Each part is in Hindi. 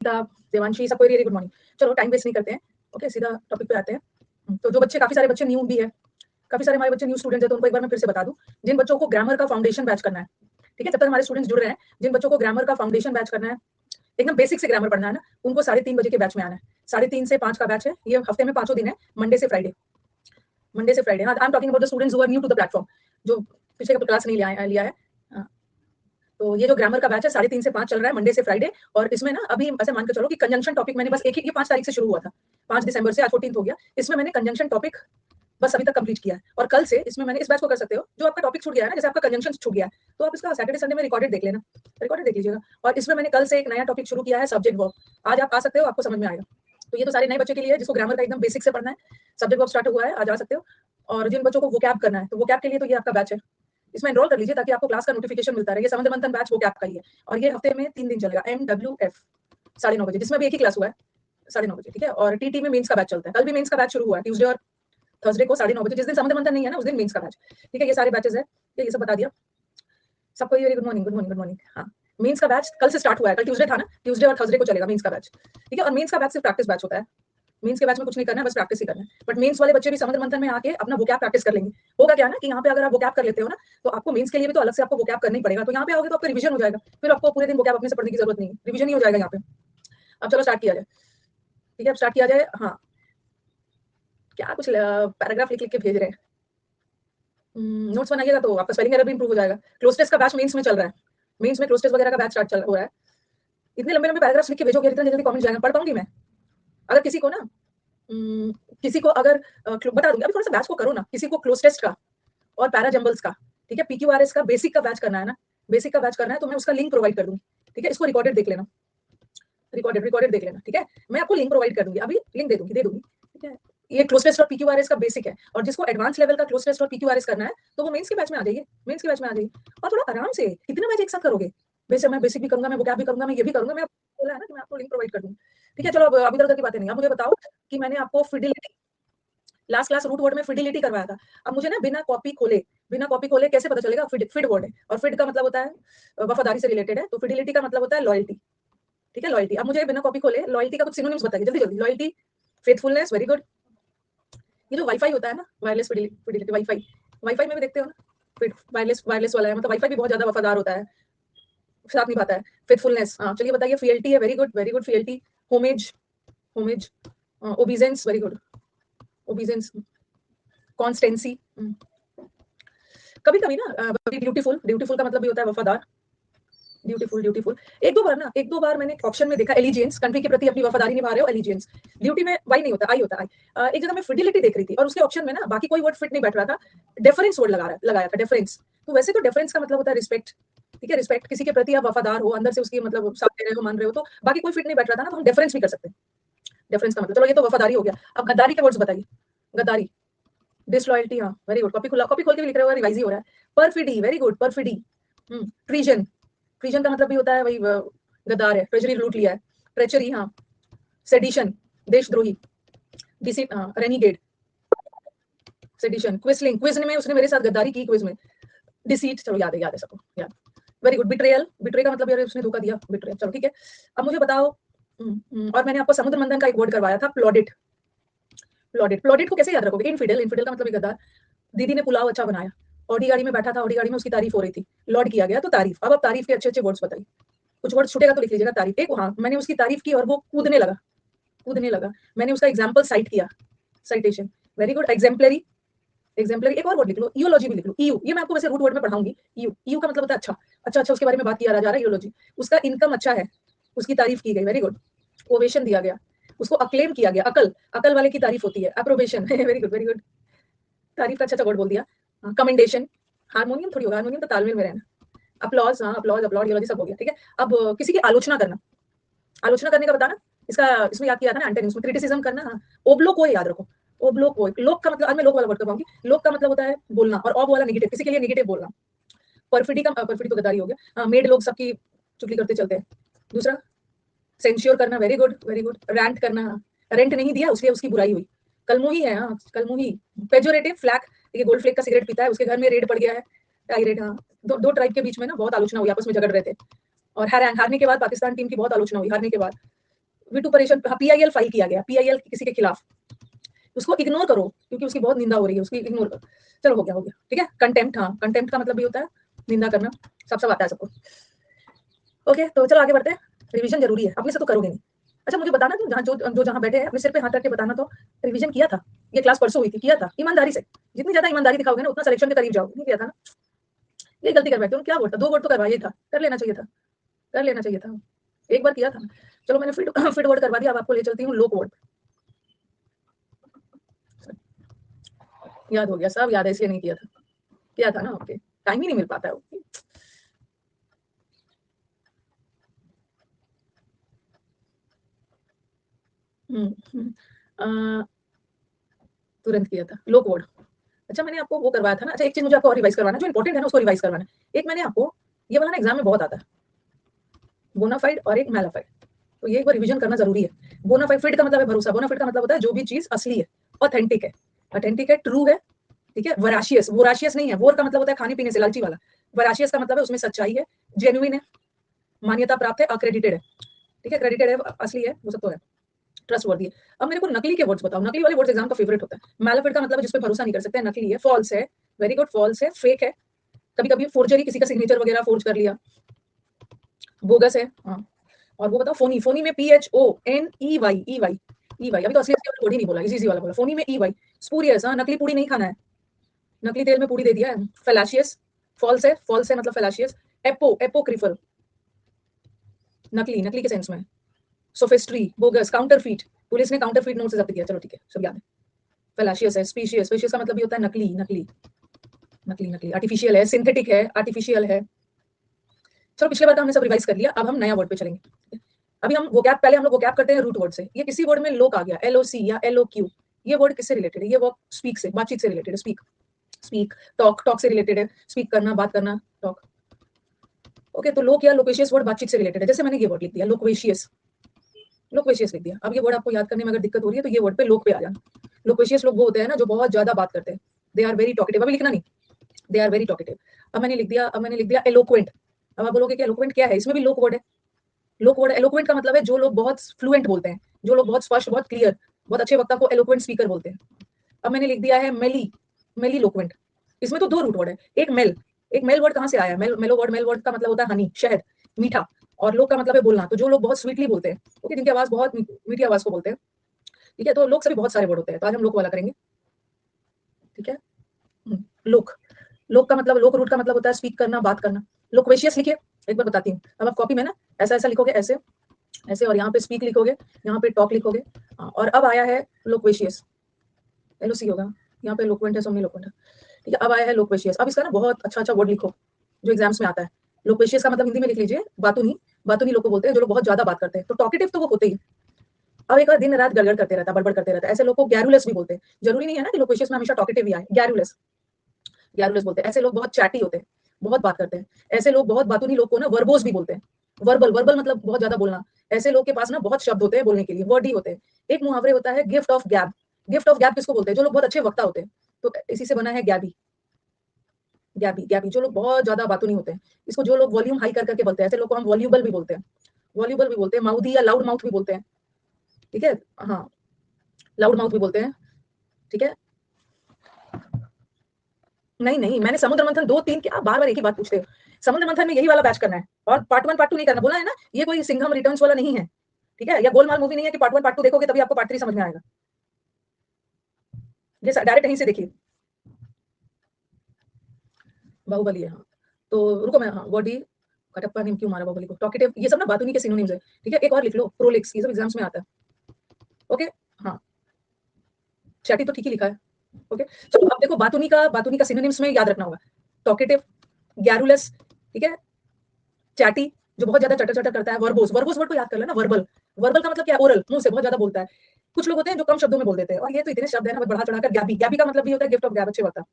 देवांशी, सबको वेरी गुड मॉर्निंग। चलो टाइम वेस्ट नहीं करते हैं, ओके सीधा टॉपिक पे आते हैं। तो जो बच्चे, काफी सारे बच्चे न्यू भी है, काफी सारे हमारे बच्चे न्यू स्टूडेंट्स हैं, तो उनको एक बार मैं फिर से बता दूं, जिन बच्चों को ग्रामर का फाउंडेशन बैच करना है, ठीक है, जब तक हमारे स्टूडेंट्स जुड़ रहे हैं, जिन बच्चों को ग्रामर का फाउंडेशन बैच करना है, एकदम बेसिक से ग्रामर पढ़ना है ना, उनको 3:30 बजे के बैच में आना है। 3:30 से 5 का बैच है, ये हफ्ते में 5 दिन है, मंडे से फ्राइडे। हाँ, I am talking about the students who are new to the platform, जो पिछले का क्लास नहीं लिया है। हाँ, तो ये जो ग्रामर का बैच है 3:30 से 5 चल रहा है, मंडे से फ्राइडे। और इसमें ना अभी ऐसे मान के चलो कि कंजंक्शन टॉपिक मैंने बस एक ही, ये 5 तारीख से शुरू हुआ था, 5 दिसंबर से, आज 14 हो गया। इसमें मैंने कंजंक्शन टॉपिक बस अभी तक कंप्लीट किया है, और कल से इसमें मैंने इस बैच को कर सकते हो, जो आपका टॉपिक छूट गया है ना, जैसे आपका कंजंक्शन छूट गया है, तो आप इसका सैटरडे संडे में रिकॉर्डेड देख लेना, रिकॉर्डेड देख लीजिएगा। और इसमें मैंने कल से एक नया टॉपिक शुरू किया है, सब्जेक्ट वर्ब। आज आप आ सकते हो, आपको समझ में आएगा। तो ये तो सारे नए बच्चों के लिए है, जिसको ग्रामर का एकदम बेसिक से पढ़ना है, सब्जेक्ट वर्ब स्टार्ट हुआ है, आज आ सकते हो। और जिन बच्चों को वोकैब करना है, तो वोकैब के लिए तो ये आपका बैच है, इसमें एनरोल कर लीजिए ताकि आपको क्लास का नोटिफिकेशन मिलता रहे। ये समुद्र मंथन बैच वोकैब का ही है, और ये हफ्ते में 3 दिन चलेगा, MWF 9:30 बजे, जिसमें भी एक ही क्लास हुआ है 9:30 बजे, ठीक है। और टीटी में मेंस का बैच चलता है, कल भी मेंस का बैच शुरू हुआ है, ट्यूसडे और थर्सडे को 9:30 बजे, जिस दिन समुद्र मंथन नहीं है ना, उस दिन मेंस का बैच, ठीक है। ये सारे बैचेस है, ये सब बता दिया सबको। ये good morning, good morning, good morning. हाँ, मेंस का बैच कल से स्टार्ट हुआ है, कल ट्यूसडे था ना, ट्यूसडे और थर्सडे को चलेगा मेंस का बैच, ठीक है। और मेंस का बैच सिर्फ प्रैक्टिस बैच होता है, मेंस के बैच में कुछ नहीं करना है, बस प्रैक्टिस ही करना है। बट मेंस वाले बच्चे भी समुद्र मंथन में आके अपना वोकैब प्रैक्टिस कर लेंगे। होगा क्या ना कि यहाँ पे अगर आप वोकैब कर लेते हो ना, तो आपको मेंस के लिए भी तो अलग से आपको वोकैब करना ही पड़ेगा। तो यहाँ पे आओगे तो आपका रिवीजन हो जाएगा, फिर आपको पूरे दिन वोकैब अपने से पढ़ने की जरूरत नहीं है, रिवीजन ही हो जाएगा यहाँ पे। अब चलो स्टार्ट किया जाए, ठीक है, अब स्टार्ट किया जाए। हाँ, क्या कुछ पैराग्राफ लिख लिख के भेज रहे हैं, नोट्स बनाइएगा तो आपका स्पेलिंग एरर भी इंप्रूव हो जाएगा। क्लोज टेस्ट का बैच मेंस में चल रहा है, मेंस में क्लोज टेस्ट वगैरह का बैच स्टार्ट चल हो रहा है। इतने लंबे लंबे पैराग्राफ लिख के भेजोगे, इतना जल्दी कमेंट जाएगा, पढ़ पाऊंगी मैं? अगर किसी को ना किसी को अगर बता दूंगी, अभी थोड़ा सा बैच को करो ना, किसी को क्लोज टेस्ट का और पैरा जंबल्स का, ठीक है, PQRS का बेसिक का बैच करना है ना, बेसिक का बैच करना है, तो मैं उसका लिंक प्रोवाइड कर दूंगी, ठीक है। इसको रिकॉर्डेड देख लेना, रिकॉर्डेड देख लेना, ठीक है। मैं आपको लिंक प्रोवाइड कर दूंगी, अभी लिंक दे दूंगी, ठीक है। ये क्लोज टेस्ट और PQRS का बेसिक है, और जिसको एडवांस लेवल का क्लोज टेस्ट और PQRS करना है, तो वो मेंस के बैच में आ जाइए, मेंस के बैच में आ जाइए। और थोड़ा आराम से, कितना बैच एक साथ करोगे? वैसे मैं बेसिक भी करूंगा, मैं वोकैब भी करूंगा, मैं ये भी करूंगा, मैं बोला है ना कि मैं आपको लिंक प्रोवाइड कर दूंगी, ठीक है। चलो अब इधर उधर की बातें नहीं, अब मुझे बताओ कि मैंने आपको fidelity, last class root word में फिडिलिटी करवाया था। अब मुझे ना बिना कॉपी खोले कैसे पता चलेगा फिड वर्ड है, और फिड का मतलब होता है वफादारी से रिलेटेड है, तो फिडिलिटी का मतलब होता है लॉयल्टी, ठीक है, लॉयल्टी। अब मुझे बिना कॉपी खोले लॉयल्टी का कुछ सिनोनिम्स बताइए जल्दी जल्दी। Loyalty, faithfulness, very good. ये जो वाईफाई होता है ना, वायरलेस फिडिलिटी, वाईफाई, वाईफाई में भी देखते हो ना, वायरलेस वाला है, मतलब वाईफाई भी बहुत ज्यादा वफादार होता है, साथ निभाता है। फेथफुलनेस, हाँ चलिए बताइए। फीएलटी है, very good very good, fealty. Homage, homage, obeisance, very good, obeisance. Constancy, कभी कभी ना ड्यूटीफुल, ड्यूटीफुल का मतलब भी होता है वफादार, ड्यूटीफुल, ड्यूटीफुल। एक दो बार मैंने ऑप्शन में देखा एलिजियंस, कंट्री के प्रति अपनी वफादारी निभा रहे हो, एलिजियंस। ड्यूटी में वाई नहीं होता, आई होता है। एक जगह मैं फिडिलिटी देख रही थी, और उसके ऑप्शन में ना बाकी कोई वर्ड फिट नहीं बैठ रहा था, डेफरेंस वर्ड लगाया था, डेफरेंस। तो वैसे तो डेफरेंस का मतलब होता है रिस्पेक्ट, ठीक है, रिस्पेक्ट, किसी के प्रति आप वफादार हो, अंदर से उसकी मतलब साथ दे रहे हो, मान रहे हो, तो बाकी कोई फिट नहीं बैठ रहा था ना, तो हम डेफरेंस भी कर सकते हैं। डेफरेंस का मतलब, चलो ये तो वफादारी हो गया। अब गद्दारी के वर्ड्स बताइए। गद्दारी, डिसलॉयल्टी, हाँ वेरी गुड, कॉपी खोल के भी लिख रहे हो, रिवाइज ही हो रहा है। परफिडी, वेरी गुड, परफिडी। ट्रीजन, ट्रीजन का मतलब भी होता है वही गद्दार है, ट्रेजरी लूट लिया है। ट्रेचरी, हाँ। सेडिशन, देशद्रोही। डिसीट, हाँ, रेनिगेड, सेडिशन। क्विजलिंग, क्विज में उसने मेरे साथ गद्दारी की, क्विज में। डिसीट, चलो याद है सबको, याद। Very good. बिट्रेयल, बिट्रे का मतलब यार उसने धोखा दिया, बिट्रे, चलो ठीक है। अब मुझे बताओ, और मैंने आपको समुद्र मंथन का एक वर्ड करवाया था, प्लॉडिट। प्लॉडिट, प्लॉडिट को कैसे याद रखोगे? इनफिडल, इनफिडल का मतलब गद्दार। दीदी ने पुलाव अच्छा बनाया, ऑडी गाड़ी में बैठा था, ऑडी गाड़ी में उसकी तारीफ हो रही थी, लॉर्ड किया गया तो तारीफ। अब आप तारीफ के अच्छे अच्छे वर्ड्स बताइए, कुछ वर्ड छूटेगा तो लिख लीजिएगा। तारीफ, एक, हाँ, मैंने उसकी तारीफ की और वो कूदने लगा, कूदने लगा। मैंने उसका एग्जाम्पल साइट किया, citation, very good. Exemplary, exemplary, एक और वर्ड लिख लो, ईओलॉजी भी लिख लो। ईयू, ये मैं आपको वैसे रूट वर्ड में पढ़ाऊंगी। ईयू, ईयू का मतलब होता है अच्छा, अच्छा अच्छा, उसके बारे में बात किया जा रहा है, ईओलॉजी। उसका इनकम अच्छा है, उसकी तारीफ की गई, वेरी गुड। ओवेशन दिया गया, उसको अक्लेम किया गया, अकल, अकल वाले की तारीफ होती है, approbation, very good very good, तारीफ का अच्छा वर्ड बोल दिया। कमेंडेशन, हारमोनियम थोड़ी होगा, हारमोनियम तो तालमेल में रहना। अपलॉज, हाँ, अपलॉज, अपलॉड, ईओलॉजी सब हो गया, ठीक है। अब किसी की आलोचना करना, आलोचना करने का बताना, इसका इसमें याद किया था ना एंटोनिम्स में, क्रिटिसिज्म करना, हाँ। ओब्लो को याद रखो, ओब्लो को, लोक का मतलब, आज मैं लोक वाला वर्ड करवाऊंगी। लोक का मतलब होता है बोलना, और ऑब वाला नेगेटिव, किसी के लिए नेगेटिव बोलना। परफिडी का, परफिडी तो गद्दारी हो गया, मेड लोग सबकी चुगली करते चलते हैं। दूसरा, सेंश्योर करना, very good very good. Rant करना, रेंट नहीं दिया उसलिए उसकी बुराई हुई। कलमुही है, हाँ, कलमुही। पेजोरेटिव, फ्लैग, ये गोल्ड फ्लेक का सिगरेट पीता है, उसके घर में रेड पड़ गया है, टाइरेट, हाँ। दो ट्राइब के बीच में ना बहुत आलोचना हुई, आपस में झगड़ रहे थे। और हारने के बाद पाकिस्तान टीम की बहुत आलोचना हुई, हारने के बाद। विटू परेशान, PIL फाइल किया गया, PIL किसी के खिलाफ, उसको इग्नोर करो क्योंकि उसकी बहुत निंदा हो रही है, उसकी इग्नोर करो। चलो हो गया, ठीक है। कंटेम्प्ट, हाँ कंटेम्प्ट का मतलब भी होता है निंदा करना, सब आता है सबको। ओके, तो चलो आगे बढ़ते हैं। रिवीजन जरूरी है, अपने से तो करोगे नहीं। अच्छा मुझे बताना, तो जहाँ बैठे हैं अपने सिर पे हाथ रख के बताना, तो रिवीजन किया था? ये क्लास परसों हुई थी, किया था ईमानदारी से? जितनी ज्यादा ईमानदारी दिखाओगे ना उतना सिलेक्शन के करीब जाओगे। नहीं किया था ना, ये गलती कर बैठे हो। क्या बोलता, 2 वर्ड तो करवाइए था, कर लेना चाहिए था, कर लेना चाहिए था, एक बार किया था। चलो मैंने फिट फिट वर्ड करवा दिया, अब आपको ले चलती हूँ लोक वर्ड। याद हो गया, सब याद है, इसलिए नहीं किया था, किया था ना। ओके, टाइम ही नहीं मिल पाता है। ओके, तुरंत किया था लोक वर्ड। अच्छा मैंने आपको वो करवाया था ना। अच्छा एक चीज मुझे आपको और रिवाइज करवाना, जो इंपॉर्टेंट है ना उसको रिवाइज करवाना। एक मैंने आपको, ये वाला ना एग्जाम में बहुत आता है, बोनाफाइड और एक मैलाफाइड, तो ये एक बार रिवीजन करना जरूरी है। बोनाफाइड का मतलब है भरोसा, बोनाफाइड का मतलब होता है जो भी चीज असली है, ऑथेंटिक है, ऑथेंटिक है, ट्रू है, ठीक है। वराशियस, वोराशियस नहीं है, वोर का मतलब होता है खाने पीने से लालची वाला। वराशियस का मतलब है उसमें सच्चाई है, जेन्युइन है, मान्यता प्राप्त है, अक्रेडिटेड है, ठीक है, क्रेडिटेड है, असली है, वो सब तो है, ट्रस्ट वर्दी है। अब मेरे को नकली के वर्ड्स बताओ, नकली वाले वर्ड्स एग्जाम का फेवरेट होता है। मैलाफिड का मतलब है जिस पे भरोसा नहीं कर सकते, नकली है, फॉल्स है, वेरी गुड, फॉल्स है, फेक है, कभी कभी फोर्जरी, किसी का सिग्नेचर वगैरह फोर्ज कर लिया, बोगस है, हाँ। और वो बताओ फोनी, फोनी में PHONEY, ई वाई, अभी तो असली वर्ड ही नहीं बोला, इजी वाला बोला, फोनी में EY। स्पूरियस, हाँ नकली पूरी नहीं खाना है, नकली तेल में पूरी दे दिया है। फैलाशियस, फॉल्स है मतलब फैलाशियस। एपोक्रिफल, नकली, नकली के सेंस में। सोफिस्ट्री, बोगस, काउंटरफीट, पुलिस ने काउंटरफीट नोट से जब्त किया, चलो ठीक है, सब याद है। फैलाशियस है, स्पीशियस, स्पीशियस का मतलब भी होता है नकली, नकली, नकली, नकली। आर्टिफिशियल है, सिंथेटिक है, आर्टिफिशियल है। चलो पिछले बार का हमने सब रिवाइज कर लिया, अब हम नया वर्ड पे चलेंगे। अभी हम वोकैब, पहले हम लोग वोकैब करते हैं रूट वर्ड से। ये किसी वर्ड में लोक आ गया, LOC या LOQ, ये वर्ड किससे रिलेटेड है? ये वर्ड स्पीक से, बातचीत से रिलेटेड है, स्पीक, स्पीक, टॉक, टॉक से रिलेटेड है, स्पीक करना, बात करना, टॉक। ओके, तो लोक या लोकेशियस वर्ड बातचीत से रिलेटेड है। जैसे मैंने ये वर्ड लिख दिया लोक्वेशियस, लोक्वेशियस लिख दिया। अब ये वर्ड आपको याद करने में अगर दिक्कत हो रही है तो ये वर्ड पे लोक पे आ जाना। लोक्वेशियस लोग वो होते हैं ना जो बहुत ज्यादा बात करते हैं, दे आर वेरी टॉकेटिव, अभी लिखना नहीं, दे आर वेरी टॉकेटिव। अब मैंने लिख दिया एलोक्वेंट। अब आप बोलोगे कि एलोक्वेंट क्या है, इसमें भी लोक वर्ड है। लोक वर्ड, एलोक्वेंट का मतलब है जो लोग बहुत फ्लुएंट बोलते हैं, जो लोग बहुत स्पष्ट, बहुत क्लियर, बहुत अच्छे वक्ता को एलोक्वेंट स्पीकर बोलते हैं। अब मैंने लिख दिया है मेली, मेली लोक्वेंट। इसमें तो 2 रूट वर्ड है, एक मेल, एक मेल वर्ड कहाँ से आया है? मेलो वर्ड, मेल वर्ड का मतलब होता है हनी, शहद, मीठा, और लोग का मतलब है बोलना, तो जो लोग बहुत स्वीटली बोलते हैं, ओके, जिनकी आवाज बहुत मीठी आवाज को बोलते हैं, ठीक है। तो लोग सभी बहुत सारे वर्ड होते हैं, तो आज हम लोग वाला करेंगे, ठीक है। लोक, लोक का मतलब, लोक रूट का मतलब होता है स्पीक करना, बात करना। लोक्वेशियस लिखिए, एक बार बताती हूँ। अब आप कॉपी में ना ऐसा ऐसा लिखोगे, ऐसे ऐसे, और यहाँ पे स्पीक लिखोगे, यहाँ पे टॉक लिखोगे, और अब आया है लोक्वेशियस, LOC होगा, यहाँ पे लोक्वेंट है, सोमनी लोक्वेंट है, ठीक है। अब आया है लोक्वेशियस। अब इसका ना बहुत अच्छा अच्छा वर्ड लिखो जो एग्जाम्स में आता है। लोक्वेशियस का मतलब हिंदी में लिख लीजिए बातूनी, बातूनी लोग को बोलते हैं जो लोग बहुत ज्यादा बात करते हैं, तो टॉकेटिव तो वो होते ही। अब एक और दिन रात गड़गड़ करते रहता है, बड़बड़ करते रहता है, ऐसे लोग को गैरुलस भी बोलते हैं। जरूरी नहीं है ना कि लोक्वेशियस में हमेशा टॉकेटिव ही आए, गैरुलस, गैरुलस बोलते हैं। ऐसे लोग बहुत चैटी होते हैं, बहुत बात करते हैं। ऐसे लोग, बहुत बातूनी लोग को ना वर्बोस भी बोलते हैं। वर्बल, वर्बल मतलब बहुत ज्यादा बोलना। ऐसे लोग के पास ना बहुत शब्द होते हैं बोलने के लिए, वर्ड ही होते हैं। एक मुहावरे होता है गिफ्ट ऑफ गैब, गिफ्ट ऑफ गैब किसको बोलते हैं? जो लोग बहुत अच्छे वक्ता होते हैं, तो इसी से बना है गैबी, गैबी, गैबी, जो लोग बहुत ज्यादा बातूनी होते हैं। इसको जो लोग वॉल्यूम हाई कर करके बोलते हैं, ऐसे लोग को हम वॉल्यूबल भी बोलते हैं, वॉल्यूबल भी बोलते हैं, माउथी या लाउड माउथ भी बोलते हैं, ठीक है, हाँ, लाउड माउथ भी बोलते हैं, ठीक है। नहीं नहीं, मैंने समुद्र मंथन 2 3, क्या बार बार एक ही बात पूछते हो? समुद्र मंथन में यही वाला बैच करना है, और पार्ट 1 पार्ट 2 नहीं करना, बोला है ना। ये कोई सिंघम रिटर्न्स वाला नहीं है, ठीक है, या गोलमाल मूवी नहीं है कि पार्ट 1 पार्ट 2 देखोगे तभी आपको पार्ट 3 समझ में आएगा। ये डायरेक्ट यहीं से देखिए, बाहुबली है, हाँ। तो रुको मैं, हाँ, बॉडी, कटप्पा ने क्यों मारा बाहुबली को? टॉकेटिव, ये सब ना बातूनी के सिनोनिम्स है, ठीक है। एक और लिख लो, प्रोलिक्स, ये सब एग्जाम्स में आता है, ओके, हाँ। चैटी तो ठीक ही लिखा है, ओके। चलो अब देखो, बातूनी का सिनोनिम्स में याद रखना होगा, टॉकेटिव, गैरुलस, ठीक है, चैटी, जो बहुत ज्यादा चटर चटर करता है, वर्बोस, वर्बोस वर्ड को याद कर लेना, वर्बल, वर्बल का मतलब क्या है? ओरल, मुंह से बहुत ज्यादा बोलता है। कुछ लोग होते हैं जो कम शब्दों में बोल देते हैं, और ये तो इतने शब्द है ना, बढ़ा चढ़ाकर। गैबी, गैबी का मतलब भी होता है गिफ्ट ऑफ गैब, अच्छे होता है।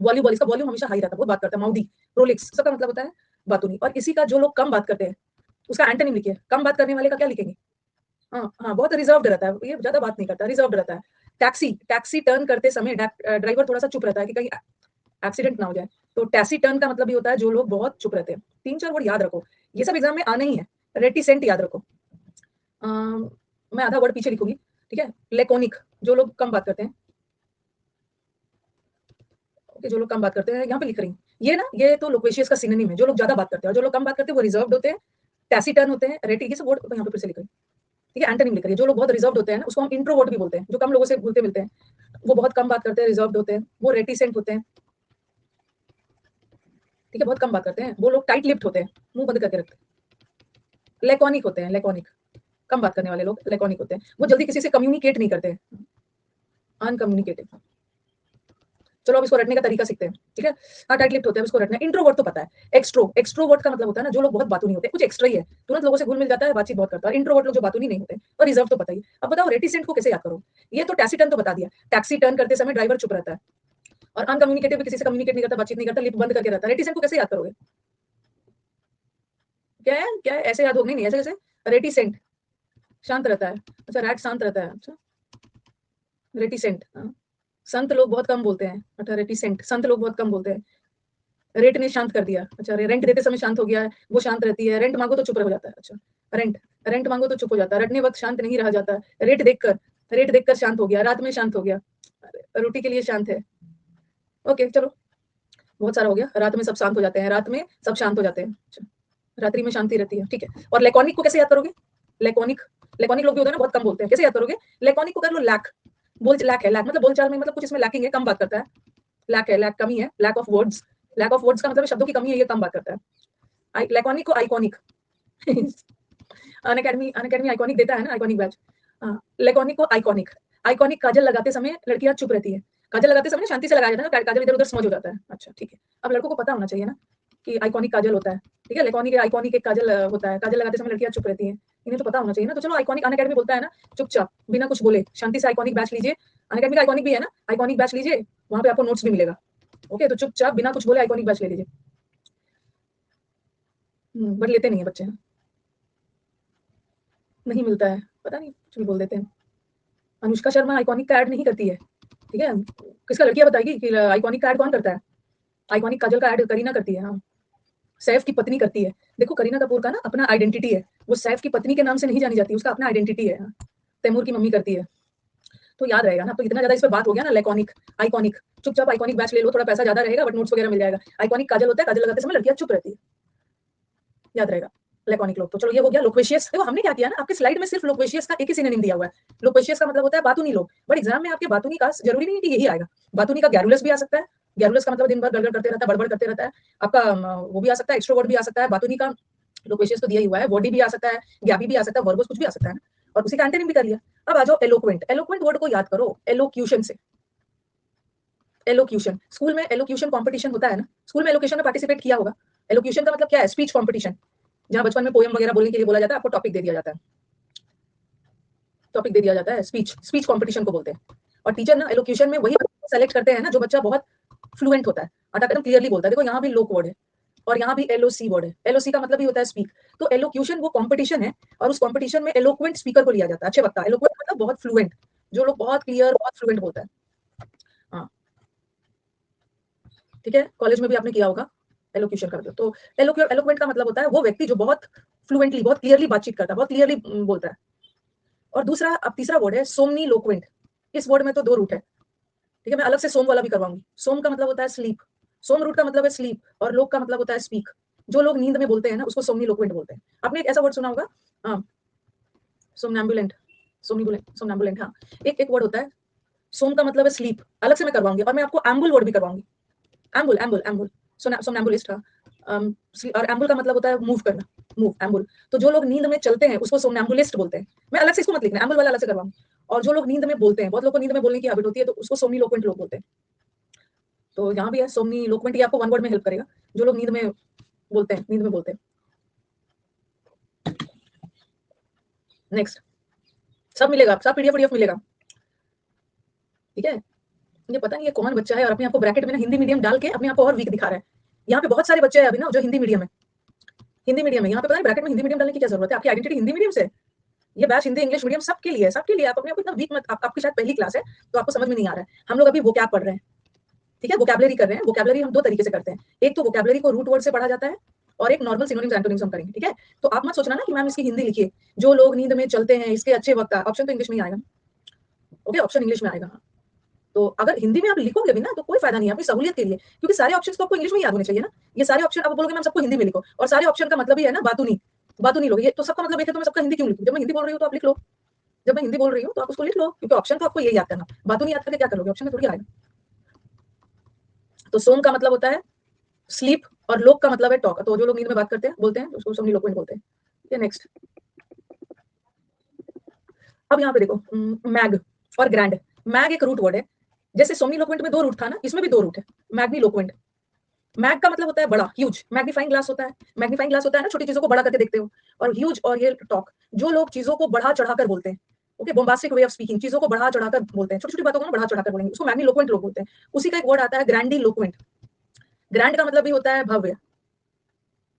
वॉल्यूबल, इसका वॉल्यूम हमेशा हाई रहता है, बहुत बात करता है। माउदी, प्रोलिक्स, सबका मतलब होता है बातूनी। और इसी का जो लोग कम बात करते हैं, उसका एंटोनिम लिखिए, कम बात करने वाले का क्या लिखेंगे? हाँ हाँ, बहुत रिजर्व्ड रहता है, ये ज्यादा बात नहीं करता, रिजर्व्ड रहता है। टैक्सी, टैक्सी टर्न करते समय ड्राइवर थोड़ा सा चुप रहता है कि कहीं एक्सीडेंट ना हो जाए, तो टैसी टर्न का मतलब भी होता है जो लोग बहुत चुप रहते हैं। 3 4 वर्ड याद रखो, ये सब एग्जाम में आना ही है। रेटिसेंट याद रखो, मैं आधा वर्ड पीछे लिखूंगी, ठीक है। लेकोनिक, जो लोग कम बात करते हैं, ओके, जो लोग कम बात करते हैं, यहाँ पे लिख रही हूँ। ये ना, ये तो लोक्वेशियस का सिनोनिम है, जो लोग ज्यादा बात करते हैं, और जो लोग कम बात करते हैं वो रिजर्व्ड होते हैं, टैसिटर्न होते हैं, रेटी, ये सब वर्ड यहाँ पे फिर से लिख रही हूँ, ठीक है। एंटोनिम लिख रही है, जो लोग बहुत रिजर्व्ड होते हैं ना, उसको हम इंट्रोवर्ट भी बोलते हैं, जो कम लोगों से घुलते मिलते हैं, वो बहुत कम बात करते हैं, रिजर्व्ड होते हैं, वो रेटिसेंट होते हैं, ठीक है, बहुत कम बात करते हैं। वो लोग टाइट लिप्ड होते हैं, मुंह बंद करके रखते हैं। लेकॉनिक होते हैं, लेकॉनिक, कम बात करने वाले लोग लेकॉनिक होते हैं, वो जल्दी किसी से कम्युनिकेट नहीं करते हैं, अनकम्युनिकेटिव। चलो अब इसको रटने का तरीका सीखते हैं, ठीक है। हाँ, टाइट लिप्ड होते हैं, इसको रटना। इंट्रोवर्ट तो पता है। एक्सट्रोवर्ट का मतलब होता है ना, जो लोग बहुत बातूनी होते हैं, कुछ एक्स्ट्रा ही है, तुरंत लोगों से घुल मिल जाता है, बातचीत बहुत करता है। इंट्रोवर्ट लोग जो बातूनी नहीं होते, और रिजर्व तो पता ही। अब बताओ रेटिसेंट को कैसे याद करो? ये तो टैसिटर्न तो बता दिया, टैक्सी टर्न करते समय ड्राइवर चुप रहता है, और अनकम्युनिकेटिव किसी से कम्युनिकेट नहीं करता, बातचीत नहीं करता, लिप बंद करके रहता है। रेटिसेंट को कैसे याद करोगे? क्या है ऐसे याद हो? नहीं, ऐसे कैसे? रेटिसेंट शांत रहता है, अच्छा, रैट शांत रहता है, अच्छा, रेटिसेंट। संत लोग बहुत कम बोलते हैं, अच्छा, रेटिसेंट, संत लोग बहुत कम बोलते हैं। रेट ने शांत कर दिया, अच्छा, रेंट देते समय शांत हो गया है, वो शांत रहती है। रेंट मांगो तो चुप हो जाता है, अच्छा, रेंट, रेंट मांगो तो चुप हो जाता है, रटने वक्त शांत नहीं रहा जाता। रेट देखकर शांत हो गया, रात में शांत हो गया, रोटी के लिए शांत है। ओके, चलो, बहुत सारा हो गया। रात में सब शांत हो जाते हैं, रात में सब शांत हो जाते हैं, अच्छा, रात्रि में शांति रहती है, ठीक है। और लेकॉनिक को कैसे याद करोगे? लेकॉनिक, लेकॉनिक लोग भी होते हैं ना, बहुत कम बोलते हैं, कैसे याद करोगे? लेकॉनिक को कर लो लैक, लैक है, लैक मतलब बोलचाल में, मतलब कुछ इसमें लैकिंग है, कम बात करता है, लैक है, लैक कमी है, lack of words. Lack of words का मतलब शब्दों की कमी है, ये कम बात करता है। लेकॉनिक को आइकॉनिक अन अकेडमी आइकॉनिक देता है ना, आइकॉनिक बैच। लेकॉनिक को आइकॉनिक, आइकॉनिक काजल लगाते समय लड़कियां चुप रहती है। काजल लगाते समय शांति से लगाया जाता है ना, काजल इधर उधर समझ हो जाता है, अच्छा, ठीक है। अब लड़कों को पता होना चाहिए ना कि आइकॉनिक काजल होता है, ठीक है। लेकॉनिक आइकॉनिक एक काजल होता है, काजल लगाते समय लड़कियां चुप रहती हैं, इन्हें तो पता होना चाहिए ना। तो चलो, आइकॉनिक अन अकेडमी बोलता है ना, चुपचाप बिना कुछ बोले शांति से आइकॉनिक बैच लीजिए। अन अकेडमी का आइकॉनिक भी है ना, आइकॉनिक बैच लीजिए, वहां पे आपको नोट्स भी मिलेगा, ओके। तो चुपचाप बिना कुछ बोले आइकॉनिक बैच ले लीजिए। बट लेते नहीं है बच्चे, नहीं मिलता है, पता नहीं, कुछ भी बोल देते हैं। अनुष्का शर्मा आइकॉनिक का ऐड नहीं करती है, ठीक है। किसका, लड़कियां बताएगी कि आइकॉनिक का ऐड कौन करता है? आइकॉनिक काजल का ऐड करीना करती है, हाँ, सैफ की पत्नी करती है। देखो, करीना कपूर का ना अपना आइडेंटिटी है, वो सैफ की पत्नी के नाम से नहीं जानी जाती, उसका अपना आइडेंटिटी है, हाँ। तैमूर की मम्मी करती है, तो याद रहेगा ना। तो इतना ज्यादा इस पर बात हो गया ना, लेकॉनिक, आइकॉनिक, चुपचाप आइकॉनिक बैच ले लो, थोड़ा पैसा ज्यादा रहेगा बट नोट्स वगैरह मिल जाएगा। आइकॉनिक काजल होता है, काजल लगाते समय लड़कियां चुप रहती है, याद रहेगा। लेकॉनिक लोग, तो चलो ये हो गया। लोक्वेशियस, देखो हमने क्या किया ना, आपके स्लाइड में सिर्फ लोक्वेशियस का एक ही सिनोनिम दिया हुआ है। लोक्वेशियस का मतलब होता है बातूनी लोग, बट एग्जाम में आपके बातूनी का जरूरी नहीं है कि यही आएगा। बातूनी का गैरुलस भी आ सकता है, गैरुलस का मतलब दिन भर गड़गड़ करते रहता है, बड़बड़ करते रहता है। आपका वो भी आ सकता है, एक्सट्रोवर्ट भी आ सकता है। बातूनी का लोक्वेशियस तो दिया ही हुआ है, वर्डी भी आ सकता है, गैबी भी आ सकता है, वर्बोस कुछ भी आ सकता है ना, और उसी का एंटोनिम भी कर लिया। अब आ जाओ एलोक्वेंट, एलोक्वेंट वर्ड को याद करो एलोक्यूशन से। एलोक्यूशन, स्कूल में एलोक्यूशन कंपटीशन होता है ना, स्कूल में एलोक्यूशन में पार्टिसिपेट किया होगा। एलोक्यूशन का मतलब क्या है? स्पीच कंपटीशन, जहां बचपन में पोएम वगैरह बोलने के लिए बोला जाता है, आपको टॉपिक दे दिया जाता है, टॉपिक दे दिया जाता है, स्पीच, स्पीच कंपटीशन को बोलते हैं। और टीचर ना एलोक्यूशन में वही सेलेक्ट करते हैं ना जो बच्चा बहुत फ्लुएंट होता है, अटक क्लियरली बोलता है। देखो यहाँ भी लोक वर्ड है, और यहाँ भी एलओसी वर्ड है। एलओसी का मतलब ही होता है स्पीक। तो एलोक्यूशन वो कंपटीशन है, और उस कंपटीशन में एलोक्वेंट स्पीकर को लिया जाता है, अच्छे वक्ता। एलोक्वेंट मतलब बहुत फ्लुएंट, जो लोग बहुत क्लियर, बहुत फ्लुएंट बोलता है, हाँ, ठीक है। कॉलेज में भी आपने किया होगा एलोक्यूशन का मतलब। तो एलोक्वेंट का मतलब होता है वो व्यक्ति जो बहुत फ्लुएंटली, बहुत क्लियरली बातचीत करता है, बहुत क्लियरली बोलता है। और दूसरा, अब तीसरा वर्ड है सोमनी लोक्वेंट। इस वर्ड में तो दो रूट है, ठीक है। मैं अलग से सोम वाला भी करवाऊंगी। सोम का मतलब होता है स्लीप, सोम रूट का मतलब है स्लीप, और लोक का मतलब होता है स्पीक। जो लोग नींद में बोलते हैं ना, उसको सोमनी लोक्वेंट बोलते हैं। आपने एक ऐसा वर्ड सुना होगा, हाँ, सोमनैम्बुलेंट, सोमनैम्बुलेंट, हाँ। एक एक वर्ड होता है, सोम का मतलब है स्लीप, अलग से मैं करवाऊंगी। और मैं आपको एम्बुल वर्ड भी करवाऊंगी, एम्बुल, एम्बुल, एम्बुल, सोमनैम्बुलिस्ट, हाँ। और एम्बुल का मतलब होता है मूव करना, मूव, एम्बुल। तो जो लोग नींद में चलते हैं उसको सोमनैम्बुलिस्ट बोलते हैं। मैं अलग से इसको मत लिखना, एम्बुल वाला अलग से करवाऊंगी। और जो लोग नींद में बोलते हैं, बहुत लोगों को नींद में बोलने की हैबिट होती है, तो उसको सोमनी लोक्वेंट लोग बोलते हैं। तो यहाँ भी है सोमनी लोक्वेंट, ये आपको वन वर्ड में हेल्प करेगा, जो लोग नींद में बोलते हैं, नींद में बोलते हैं। नेक्स्ट, सब मिलेगा, सब पीडीएफ मिलेगा, ठीक है। ये पता नहीं ये कौन बच्चा है और अपने आपको ब्रैकेट में ना हिंदी मीडियम डाल के अपने आप को और वीक दिखा रहा है। यहाँ पे बहुत सारे बच्चे हैं अभी ना जो हिंदी मीडियम है, हिंदी मीडियम है। यहाँ पे पता नहीं ब्रैकेट में हिंदी मीडियम डालने की क्या जरूरत है? आपकी आइडेंटिटी हिंदी मीडियम से, ये बैच हिंदी इंग्लिश मीडियम सबके लिए है, सबके लिए। आप अपने आप को इतना वीक मत, आपकी शायद पहली क्लास है तो आपको समझ में नहीं आ रहा है। हम लोग अभी वोकैब पढ़ रहे हैं, ठीक है, वोकैबुलरी कर रहे हैं। वोकैबुलरी हम दो तरीके से करते हैं, एक तो वोकैबुलरी को रूट वर्ड से पढ़ा जाता है, और एक नॉर्मल सिनोनिम्स एंटोनिम्स हम करेंगे, ठीक है? तो आप मत सोचना ना कि मैम इसकी हिंदी लिखिए, जो लोग नींद में चलते हैं इसके अच्छे वक्त, ऑप्शन तो इंग्लिश में ही आएगा, ओके, ऑप्शन इंग्लिश में आएगा। तो अगर हिंदी में आप लिखोगे भी ना तो कोई फायदा नहीं है अपनी सहूलियत के लिए, क्योंकि सारे ऑप्शंस तो आपको इंग्लिश में ही याद होने चाहिए ना। ये सारे ऑप्शन आप बोलोगे मैम सबको हिंदी में लिखो, और सारे ऑप्शन का मतलब ही है ना बातूनी, बातूनी लोग, ये तो सबका मतलब एक है, तो मैं सबका हिंदी क्यों लिखूं? जब मैं हिंदी बोल रही हूँ तो आप लिख लो, जब मैं हिंदी बोल रही हूँ तो आप उसको लिख लो, क्योंकि ऑप्शन तो आपको यही याद करना, बातूनी याद करके क्या करोगे, ऑप्शन में थोड़ी आएगा। तो सोम का मतलब होता है स्लीप और लोक का मतलब है टॉक, तो जो लोग नींद में बात करते हैं बोलते हैं उसको सोमनीलोक्वेंट बोलते हैं। ये नेक्स्ट, अब यहाँ पे देखो मैग और ग्रैंड। मैग एक रूट वर्ड है, जैसे सोमनीलोक्वेंट में 2 रूट था ना, इसमें भी 2 रूट है, मैग्नीलोक्वेंट। मैग का मतलब होता है बड़ा, ह्यूज, मैग्नीफाइंग ग्लास होता है, मैग्नीफाइंग ग्लास होता है ना, छोटी चीजों को बड़ा करके देखते हो, और ह्यूज और ये टॉक, जो लोग चीजों को बढ़ा चढ़ाकर बोलते हैं, ओके, बोम्बास्टिक वे ऑफ स्पीकिंग, चीजों को बढ़ा चढ़ाकर बोलते हैं, छोटी छोटी बातों को ना बढ़ा चढ़ाकर बोलेंगे, उसको मैग्नीलोक्वेंट लोग बोलते हैं। उसी का एक वर्ड आता है ग्रैंडीलोक्वेंट। ग्रैंड का मतलब भी होता है भव्य,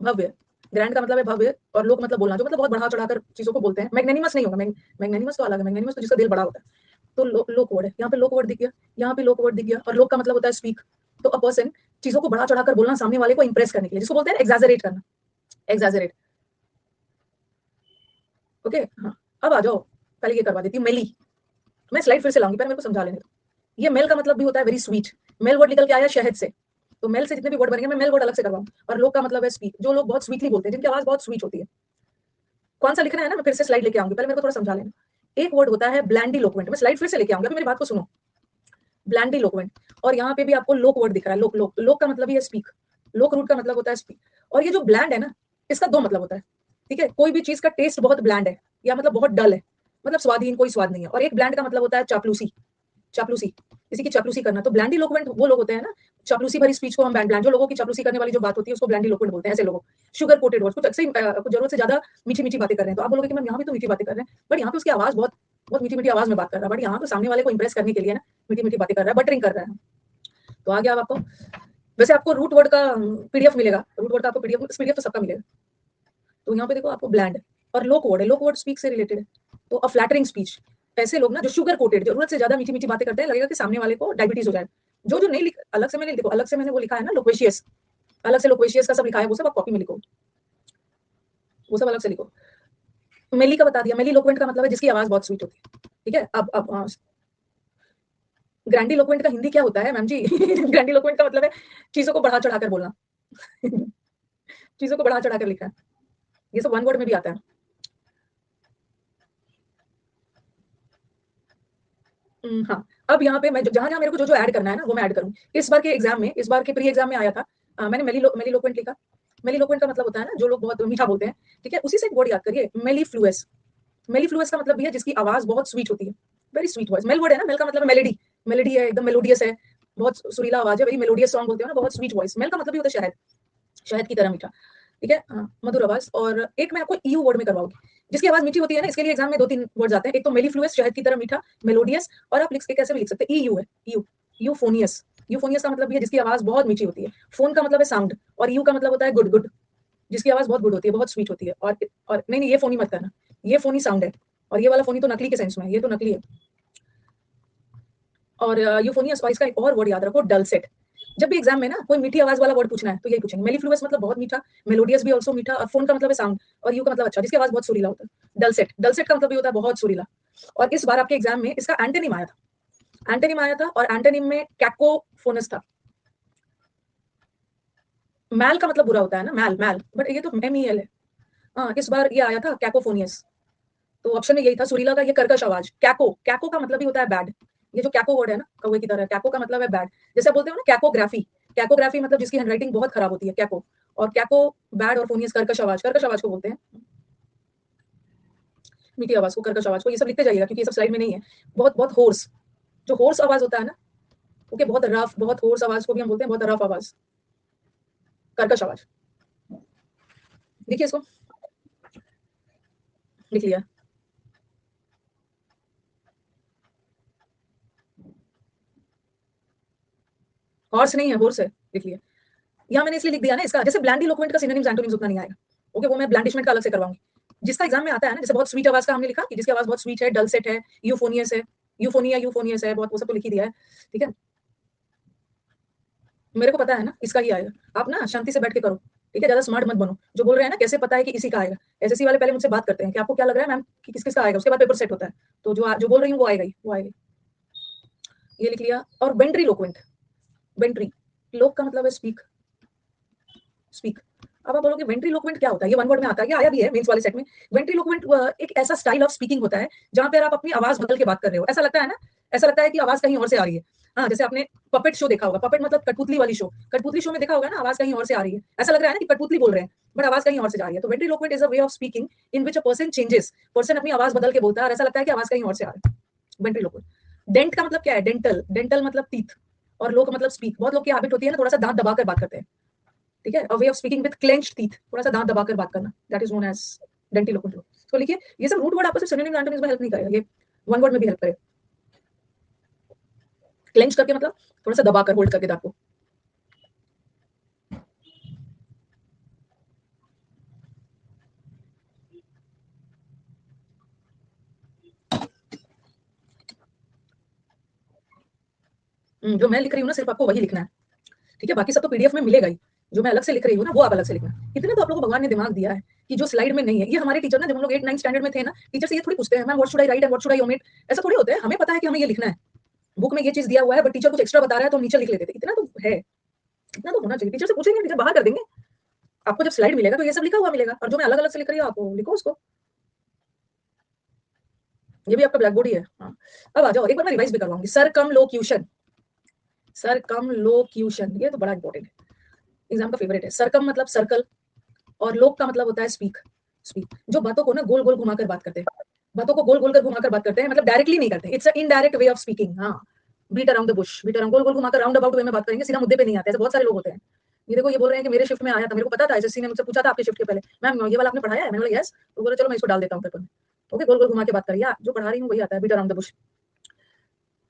भव्य, ग्रैंड का मतलब है भव्य, और लोक मतलब बोलना, जो मतलब बहुत बढ़ा चढ़ाकर चीजों को बोलते हैं। मैग्नेनिमस नहीं होगा, मैग्नेनिमस तो अलग है, मैग्नेनिमस तो जिसका दिल बड़ा होता है। तो लोक वर्ड है, यहाँ पे लोक वर्ड दिख गया, यहाँ पे लोक वर्ड दिख गया, और लोक का मतलब होता है स्पीक। तो अ पर्सन, चीजों को बढ़ा चढ़ाकर बोलना सामने वाले को इंप्रेस करने के लिए, जिसको बोलते हैं एग्जैजरेट करना, एग्जैजरेट, ओके। हाँ, अब आ जाओ, पहले ये करवा देती हूँ, मेली। मैं स्लाइड फिर से लाऊंगी, पहले मेरे को समझा लेने दो। ये मेल का मतलब भी होता है वेरी स्वीट, मेल वर्ड निकल के आया शहद से, तो मेल से जितने भी वर्ड बनेंगे मैं मेल वर्ड अलग से करवाऊँ। और लोग का मतलब है स्पीक, जो लोग बहुत स्वीटली बोलते हैं, जिनकी आवाज बहुत स्वीट होती है। कौन सा लिखना है ना, मैं फिर से स्लाइड लेके आऊंगी, पहले मेरे को थोड़ा समझा लेना। एक वर्ड होता है ब्लैंडीलोक्वेंट, मैं स्लाइड फिर से लेके आऊंगी, अभी मेरी बात को सुनो। ब्लैंडीलोक्वेंट, और यहाँ पे भी आपको लोक वर्ड दिख रहा है, लोक, लोक, लोक का मतलब ही है स्पीक, लोक रूट का मतलब होता है स्पीक। और ये जो ब्लैंड है ना, इसका 2 मतलब होता है, ठीक है? कोई भी चीज का टेस्ट बहुत ब्लैंड है, या मतलब बहुत डल है, मतलब स्वादहीन, कोई स्वाद नहीं है। और एक ब्लैंड का मतलब होता है चापलूसी, चापलूसी, किसी की चापलूसी करना। तो ब्लैंडीलोक्वेंट वो लोग होते हैं ना, चापलूसी भरी स्पीच को हम ब्लैंड, जो लोगों की चापलूसी करने वाली जो बात होती है उसको ब्लैंडीलोक्वेंट बोलते हैं। ऐसे लोगों, शुगर कोटेड वर्ड्स, कुछ ऐसे कुछ जरूरत से ज्यादा मीठी मीठी बातें कर रहे हैं, तो आप बोलोगे कि मैम यहाँ भी तो मीठी बातें कर रहे हैं, बट यहाँ पे उसकी आवाज बहुत बहुत मीठी मीठी आवाज में बात कर रहा है, बट यहाँ तो सामने वाले को इंप्रेस करने के लिए ना मीठी मीठी बातें कर रहा है, बटरिंग कर रहा है। तो आ गया अब आपको, वैसे आपको रूट वर्ड का पीडीएफ मिलेगा, रूट वर्ड का आपको पीडीएफ तो सबका मिलेगा। तो यहाँ पे देखो आपको ब्लैंड और लोक वर्ड है, लोक वर्ड स्पीक से रिलेटेड है। तो अ फ्लैटरिंग स्पीच, ऐसे लोग ना जो शुगर कोटेड, जरूरत से ज्यादा मीठी मीठी बातें करते हैं, लगेगा कि सामने वाले को डायबिटीज हो जाए। जो जो नहीं लिख, अलग से मैंने देखो, अलग से मैंने वो लिखा है ना लोक्वेशियस, अलग से लोक्वेशियस का सब लिखा है, वो सब आप कॉपी में लिखो, वो सब अलग से लिखो। मेली का बता दिया, मेली लोक्वेंट का मतलब है जिसकी आवाज बहुत स्वीट होती है, ठीक है? अब ग्रैंडीलोक्वेंट का हिंदी क्या होता है मैम जी? ग्रैंडीलोक्वेंट का मतलब है चीजों को बढ़ा चढ़ाकर बोलना, चीजों को बढ़ा चढ़ाकर लिखा है, ये सब वन वर्ड में भी आता है। हाँ, अब यहाँ पे मैं जहाँ जहाँ मेरे को जो जो ऐड करना है ना वो मैं ऐड करूँ। इस बार के एग्जाम में, इस बार के प्री एग्जाम में आया था, मैंने मेलिलोक्वेंट लिखा। मेलिलोक्वेंट का मतलब होता है ना जो लोग बहुत मीठा बोलते हैं, ठीक है? उसी से एक वर्ड याद करिए, मेलीफ्लुएस। मेलीफ्लुएस का मतलब भी है जिसकी आवाज बहुत स्वीट होती है, very sweet voice. Mail word है ना, मेल का मतलब है मेलेडी, मेलेडी है, एकदम मेलोडियस है, बहुत सुरीला आवाज है, वेरी मेलोडियस सॉन्ग बोलते हो ना, बहुत स्वीट वॉइस। मेल का मतलब भी होता है शहद, शहद की तरह मीठा, ठीक है? हाँ, मधुर आवाज। और एक मैं आपको ईयू वर्ड में करवाऊंगी, जिसकी आवाज मीठी होती है ना, इसके लिए एग्जाम में 2-3 वर्ड आते हैं, एक तो मेलीफ्लुएस, शहद की तरह मीठा, मेलोडियस, और आप लिख के कैसे भी लिख सकते हैं, ईयू है, यू, यूफोनियस। यूफोनियस का मतलब भी है जिसकी आवाज बहुत मीठी होती है। फोन का मतलब है साउंड, और यू का मतलब होता है गुड, गुड, जिसकी आवाज बहुत गुड होती है, बहुत स्वीट होती है। और नहीं नहीं, ये फोनी मत करना, ये फोनी साउंड है, और ये वाला फोनी तो नकली के सेंस में है, ये तो नकली है। और यूफोनियस, और इसका एक और वर्ड याद रखो, डलसेट। जब भी एग्जाम में ना कोई मीठी आवाज वाला वर्ड पूछना है तो यही पूछेंगे। मेलिफ्लुएस मतलब बहुत मीठा, मेलोडियस भी ऑल्सो मीठा, और फोन का मतलब है साउंड, और यू का मतलब अच्छा, जिसकी आवाज बहुत सुरीला होता है। डलसेट, डलसेट का मतलब भी होता है बहुत सुरीला। और इस बार आपके एग्जाम में इसका एंटोनिम आया था, एंटोनिम आया था, और एंटोनिम में कैकोफोनस था। मैल का मतलब बुरा होता है ना, मैल, मैल, बट ये तो MEL है। हाँ, इस बार ये आया था कैकोफोनियस। तो ऑप्शन में यही था, सुरीला का ये कर्कश आवाज। कैको, कैको का मतलब ही होता है बैड। ये जो कैको वर्ड है ना, कौवे की तरह, कैको का मतलब है बैड। जैसे आप बोलते हो ना कैकोग्राफी, कैकोग्राफी मतलब जिसकी हैंडराइटिंग बहुत खराब होती है, कैको। और कैको बैड, और फोनियस कर्कश आवाज, कर्कश आवाज को बोलते हैं, मीठी आवाज को, कर्कश आवाज को। ये सब लिखते जाइएगा क्योंकि ये सब स्लाइड में नहीं है। बहुत बहुत होर्स, जो होर्स आवाज होता है ना, ओके, बहुत रफ, बहुत होर्स आवाज को भी हम बोलते हैं, बहुत रफ आवाज, कर्कश आवाज। देखिए इसको, लिख लिया, हॉर्स नहीं है, होर्स है, लिख लिया। यहाँ मैंने इसलिए लिख दिया ना, इसका जैसे ब्लैंडीलोक्वेंट का सिनोनिम्स एंटोनिम्स उतना नहीं आएगा, ओके, वो मैं ब्लैंडिशमेंट का अलग से करवाऊंगी। जिसका एग्जाम में आता है ना, जैसे बहुत स्वीट आवाज का हमने लिखा कि जिसकी आवाज बहुत स्वीट है, डलसेट है, यूफोनियस है, यूफोनिया, यूफोनियस है, बहुत, वो सब तो लिख ही दिया है, ठीक है? मेरे को पता है ना इसका ही आएगा, आप ना शांति से बैठ के करो, ठीक है, ज्यादा स्मार्ट मत बनो। जो बोल रहे हैं ना कैसे पता है कि इसी का आएगा, एसएससी वाले पहले मुझसे बात करते हैं कि आपको क्या लग रहा है मैम कि किस किस का आएगा, उसके बाद पेपर सेट होता है। तो जो बोल रही हूँ वो आएगा ही, वो आएगी। ये लिख लिया। और वेंट्री लोक्वेंट, वेंट्री लोक का मतलब है स्पीक, स्पीक। अब आप बोलोगे वेंट्रीलोक्वेंट क्या होता है, ये वन वर्ड में आता है, ये आया भी है मेंस वाले सेट में। वेंट्रीलोक्वेंट एक ऐसा स्टाइल ऑफ स्पीकिंग होता है जहां पर आप अपनी आवाज बदल के बात कर रहे हो। ऐसा लगता है ना, ऐसा लगता है कि आवाज कहीं और से आ रही है। हाँ, जैसे आपने पपेट शो देखा होगा, पपेट मतलब कठपुतली वाली शो, कठपुतली शो में देखा होगा ना, आवाज कहीं और से आ रही है। ऐसा लग रहा है ना कि कठपुतली बोल रहे हैं बट आवाज कहीं और से जा रही है। तो ventriloquent is a way of speaking in which a person changes, person अपनी आवाज बदल के बोलता है और ऐसा लगता है कि आवाज कहीं और से आ रही है। वेंट्रीलोक्वेंट। डेंट का मतलब क्या है, डेंटल, डेंटल मतलब टीथ, और लोक मतलब स्पीक। बहुत लोग की हैबिट होती है ना थोड़ा सा दांत दबाकर बात करते हैं, ठीक है, a way of speaking with clenched teeth, थोड़ा सा दांत दबाकर बात करना, that is known as dentiloquent. तो लिखिए, ये सब रूट वर्ड आपको सिर्फ सिनोनिम्स एंटोनिम्स में हेल्प नहीं करेगा, ये वन वर्ड में भी हेल्प करेगा। क्लेंच करके मतलब थोड़ा सा दबाकर, होल्ड करके दांत को। जो मैं लिख रही हूँ ना सिर्फ आपको वही लिखना है, ठीक है, बाकी सब तो पीडीएफ में मिलेगा ही। जो मैं अलग से लिख रही हूँ ना वो आप अलग से लिखना। इतने तो आप लोगों को भगवान ने दिमाग दिया है कि जो स्लाइड में नहीं है। ये हमारे टीचर ना, जब हम लोग 8 9 स्टैंडर्ड में थे ना, टीचर से ये थोड़ी पूछते हैं ma'am what should I right and what should I omit. ऐसा थोड़ी होता है, हमें पता है कि हमें ये लिखना है, बुक में ये चीज दिया हुआ है, बट टीचर कुछ एक्स्ट्रा बता रहा है तो हम नीचे लिख लेते थे। इतना तो है, इतना तो होना चाहिए। टीचर से पूछेंगे, टीचर बाहर कर देंगे। आपको जब स्लाइड मिलेगा तो ये सब लिखा हुआ मिलेगा, और जो मैं अलग अलग से लिख रही हूँ आपको लिखो उसको। ये भी आपका ब्लैक बोर्ड ही है। हाँ, अब आ जाओ, एक बार मैं रिवाइज भी करवाऊंगी। सर कम लोक्यूशन, सर कम लोक्यूशन, ये तो बड़ा इंपॉर्टेंट है, एग्जाम का फेवरेट है। सरकम मतलब सर्कल, और लोक का मतलब होता है स्पीक, स्पीक। जो बातों को ना गोल गोल घुमाकर बात करते हैं, बातों को गोल गोल कर घुमाकर बात करते हैं, मतलब डायरेक्टली नहीं करते, it's a indirect way of speaking. हाँ, beat around the bush, beat around, गोल गोल घुमाकर राउंड अबाउट वे में बात करेंगे, सीधा मुद्दे पे नहीं आते। ऐसे बहुत सारे लोग होते हैं। ये देखो, ये बोल रहे हैं कि मेरे शिफ्ट में आया था, मेरे को पता था, एसएससी ने मुझसे पूछा था आपके शिफ्ट के पहले, मैम ये वाला आपने पढ़ाया है, मैंने बोला यस, तो बोले चलो मैं इसको डाल देता हूँ पेपर में। ओके, गोल गोल घुमा के बात करिए, जो पढ़ा रही हूँ वही आता है, बीट अराउंड द बुश।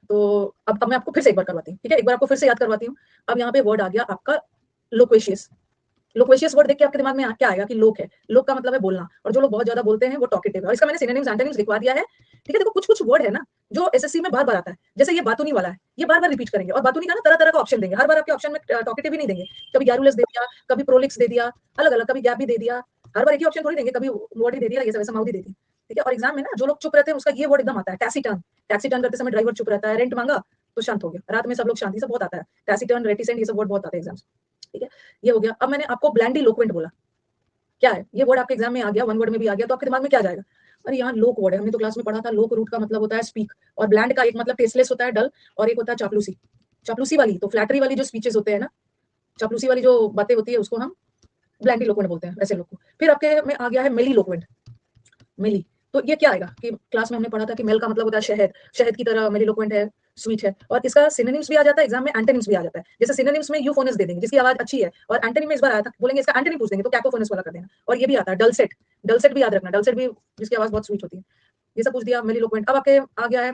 तो अब मैं आपको फिर से एक बार करवाती हूँ, ठीक है, एक बार आपको फिर से याद करवाती हूँ। अब यहाँ पे वर्ड आ गया आपका लोक्वेशियस। लोक्वेशियस वर्ड देख के आपके दिमाग में क्या आएगा कि लोक है, लोक का मतलब है बोलना, और जो लोग बहुत ज्यादा बोलते हैं वो टॉकेटिव है। और इसका मैंने सिनोनिम्स एंटोनिम्स लिखवा दिया है, ठीक है। देखो कुछ कुछ वर्ड है ना जो एसएससी में बार बार आता है, जैसे ये बातूनी वाला है, ये बार बार रिपीट करेंगे। और बातूनी का ना तरह तरह का ऑप्शन देंगे, हर बार आपके ऑप्शन में टॉकेटिव ही नहीं देंगे, कभी गैरुलस दे दिया, कभी प्रोलिक्स दे दिया, अलग अलग, कभी गैप भी दे दिया, हर बार एक ही ऑप्शन थोड़ी देंगे, कभी वर्ड ही दे दिया, ये सब ऐसा माउथ ही दे दी, ठीक है। और एग्जाम में ना जो लोग चुप रहते हैं उसका ये वर्ड एकदम आता है, टैसीटर्न। टैक्सी करते समय ड्राइवर चुप रहता है, रेंट मांगा तो शांत हो गया, रात में सब लोग शांति, सब बहुत आता है, टैसीटर्न, रेटिसेंट, ये सब वर्ड बहुत आते हैं एग्जाम, ठीक है। ये हो गया। अब मैंने आपको ब्लैंडिलोक्वेंट बोला, क्या है ये वर्ड आपके एग्जाम में आ गया, वन वर्ड में भी आ गया, तो आपके दिमाग में क्या जाएगा, अरे यहाँ लोक वर्ड है, हमने तो क्लास में पढ़ा था, लोक रूट का मतलब होता है स्पीक, और ब्लैंड का एक मतलब टेस्टलेस होता है, डल, और एक होता है चापलूसी। चापलूसी वाली तो फ्लैटरी वाली जो स्पीचेस होते हैं ना, चापलूसी वाली जो बातें होती है उसको हम ब्लैंडी लोक्वेंट बोलते हैं, वैसे लोग को। फिर आपके में आ गया है मेली लोक्वेंट, मेली। तो ये क्या आएगा कि क्लास में हमने पढ़ा था कि मेल का मतलब होता है शहद, शहद की तरह मेलिलोक्वेंट है, स्वीट है। और इसका सिनोनिम्स भी आ जाता है एग्जाम में, एंटोनिम्स भी आ जाता है। जैसे सिनोनिम्स में यूफोनस दे देंगे जिसकी आवाज अच्छी है, और एंटोनिम में इस बार आया था, बोलेंगे इसका एंटोनिम पूछ देंगे तो कैकोफोनस वाला कर देना। और ये भी आता है डलसेट, डलसेट भी याद रखना, डलसेट भी जिसकी आवाज बहुत स्वीट होती है। ये सब पूछ दिया मेलिलोक्वेंट। अब आपके आ गया है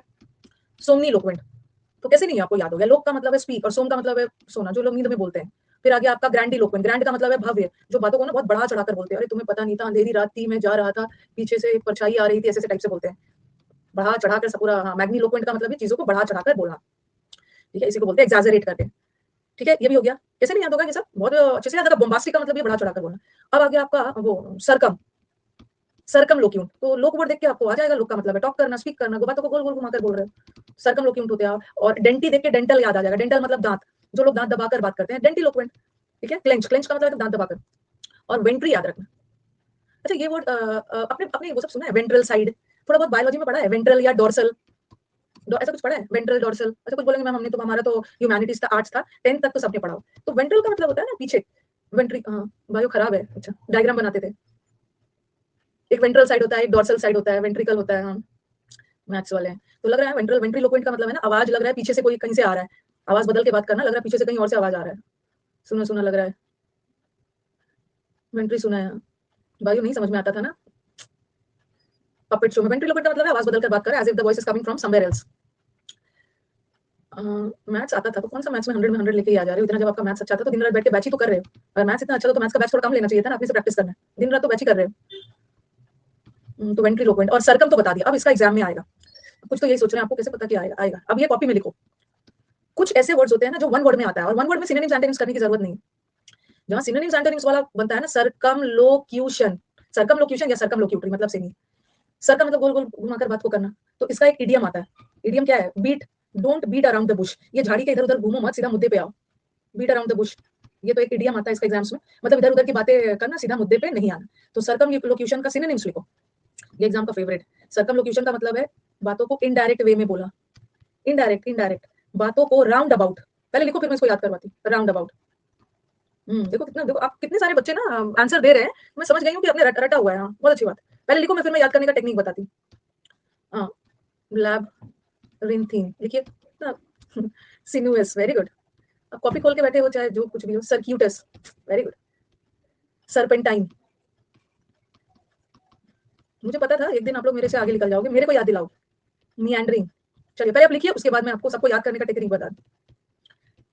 सोमनीलोक्वेंट। तो कैसे नहीं आपको याद हो गया, लोक का मतलब है स्पीक और सोम का मतलब है सोना, जो लोग नींद में बोलते हैं। फिर आ गया आपका ग्रैंडिलोक्वेंट, ग्रैंड का मतलब है भव्य, जो बातों को ना बहुत बढ़ा चढ़ाकर बोलते हैं, अरे तुम्हें पता नहीं था, अंधेरी रात थी, मैं जा रहा था, पीछे से एक परछाई आ रही थी, ऐसे ऐसे टाइप से बोलते हैं, बढ़ा चढ़ाकर सब पूरा। हाँ, मैग्नीलोक्वेंट का मतलब है चीजों को बढ़ा चढ़ाकर बोलना, ठीक है, इसी को बोलते हैं एग्जैजरेट करके, ठीक है। ये भी हो गया, कैसे नहीं याद होगा, ये सब बहुत अच्छे से याद होगा। बोम्बास्टिक का मतलब ये बढ़ा चढ़ाकर बोलना। अब आ गया आपका वो सरकम, सरकम लोक्यूंट। तो लोक वर्ड देख के आपको आ जाएगा, लोक का मतलब है टॉक करना, स्पीक करना, बातों को गोल गोल घुमाकर बोल रहे हो, सरकम लोक्यूंट होते हैं। और डेंटी देख के डेंटल याद आ जाएगा, डेंटल मतलब दांत, जो लोग दांत दबाकर बात करते हैं, डेंटिलोक्वेंट, ठीक है। क्लेंच, क्लेंच का मतलब है दांत दबाकर। और वेंट्री याद रखना। अच्छा, ये वर्ड अपने अपने वो सब सुना है, वेंट्रल साइड, थोड़ा बहुत बायोलॉजी में पढ़ा है, वेंट्रल या डोर्सल, ऐसा कुछ पढ़ा है, वेंट्रल डोर्सल, ऐसा कुछ बोलेंगे मैम हमने तो, हमारा तो ह्यूमैनिटीज था, आर्ट्स था, 10th तक तो सबने पढ़ा हो। तो वेंट्रल का मतलब होता है ना पीछे, वेंट्री, हाँ बायो खराब है, अच्छा डायग्राम बनाते थे, एक वेंट्रल साइड होता है, एक डोर्सल साइड होता है, वेंट्रिकल होता है, हाँ मैथ्स वाले हैं। तो लग रहा है वेंट्रल, वेंट्रीलोक्वेंट का मतलब है ना आवाज, लग रहा है पीछे से कोई कहीं से आ रहा है, आवाज बदल के बात करना, लग रहा है पीछे से कहीं और से आवाज आ रहा है, सुना सुना लग रहा है, वेंट्री सुना है, बायो नहीं समझ में आता था ना पपेट शो में। वेंट्रीलोक्वेंट का मतलब है आवाज बदल कर बात कर रहा है, as if the voice is coming from somewhere else. Maths आता था तो कौन सा मैथ्स में 100 में 100 लेके आ जा रहे हो, इतना जब आपका मैथ्स अच्छा था तो दिन रात बैठ के बैच ही तो कर रहे हो। अगर मैथ्स इतना अच्छा था तो मैथ्स का बैच थोड़ा कम लेना चाहिए था ना, अपने से प्रैक्टिस करना है, दिन रात तो बैच ही कर रहे हो। तो वेंट्रीलोक्वेंट और सरकम तो बता दिया, अब इसका एग्जाम में आएगा, कुछ तो यही सोच रहे हैं आपको कैसे पता कि आएगा, आएगा। अब ये कॉपी में लिखो, कुछ ऐसे वर्ड्स होते हैं ना जो वन वर्ड में आता है, और वन वर्ड में सिनोनिम्स एंटोनिम्स करने की जरूरत नहीं है। जहां सिनोनिम्स एंटोनिम्स वाला बनता है ना, सर्कमलोक्यूशन, सर्कमलोक्यूशन या सर्कमलोक्यूटरी मतलब सेम ही। सर्कम मतलब गोल गोल घुमाकर बात को करना, तो इसका एक इडियम आता है। इडियम क्या है? Beat, don't beat around the bush, ये झाड़ी के इधर उधर घूमो मत, सीधा मुद्दे पे आओ। बीट अराउंड द बुश, ये तो एक इडियम आता है इसका एग्जाम्स में, मतलब इधर उधर की बातें करना, सीधा मुद्दे पे नहीं आना। तो सर्कमलोक्यूशन का सिनोनिम्स लिखो, ये एग्जाम का फेवरेट। सर्कमलोक्यूशन का मतलब है बातों को इनडायरेक्ट वे में बोला, इनडायरेक्ट इनडायरेक्ट बातों को राउंड अबाउट। पहले लिखो फिर मैं इसको याद करवाती हूँ, राउंड अबाउट। देखो कितना, देखो आप कितने सारे बच्चे ना आंसर दे रहे हैं, मैं समझ गई हूँ कि आपने रटा हुआ है। हाँ, बहुत अच्छी बात। पहले लिखो, मैं फिर मैं याद करने का टेक्निक बताती हूँ। हाँ, लैबरिंथीन लिखिए। सिनुअस, वेरी गुड। आप कॉपी खोल के बैठे हो चाहे जो कुछ भी हो। सर्क्यूटस, वेरी गुड। सर्पेंटाइन, मुझे पता था एक दिन आप लोग मेरे से आगे निकल जाओगे, मेरे को याद दिलाओ। मियांडरिंग, चलिए पहले आप लिखिए, उसके बाद मैं आपको सबको याद करने का टेक्निक बता दूं।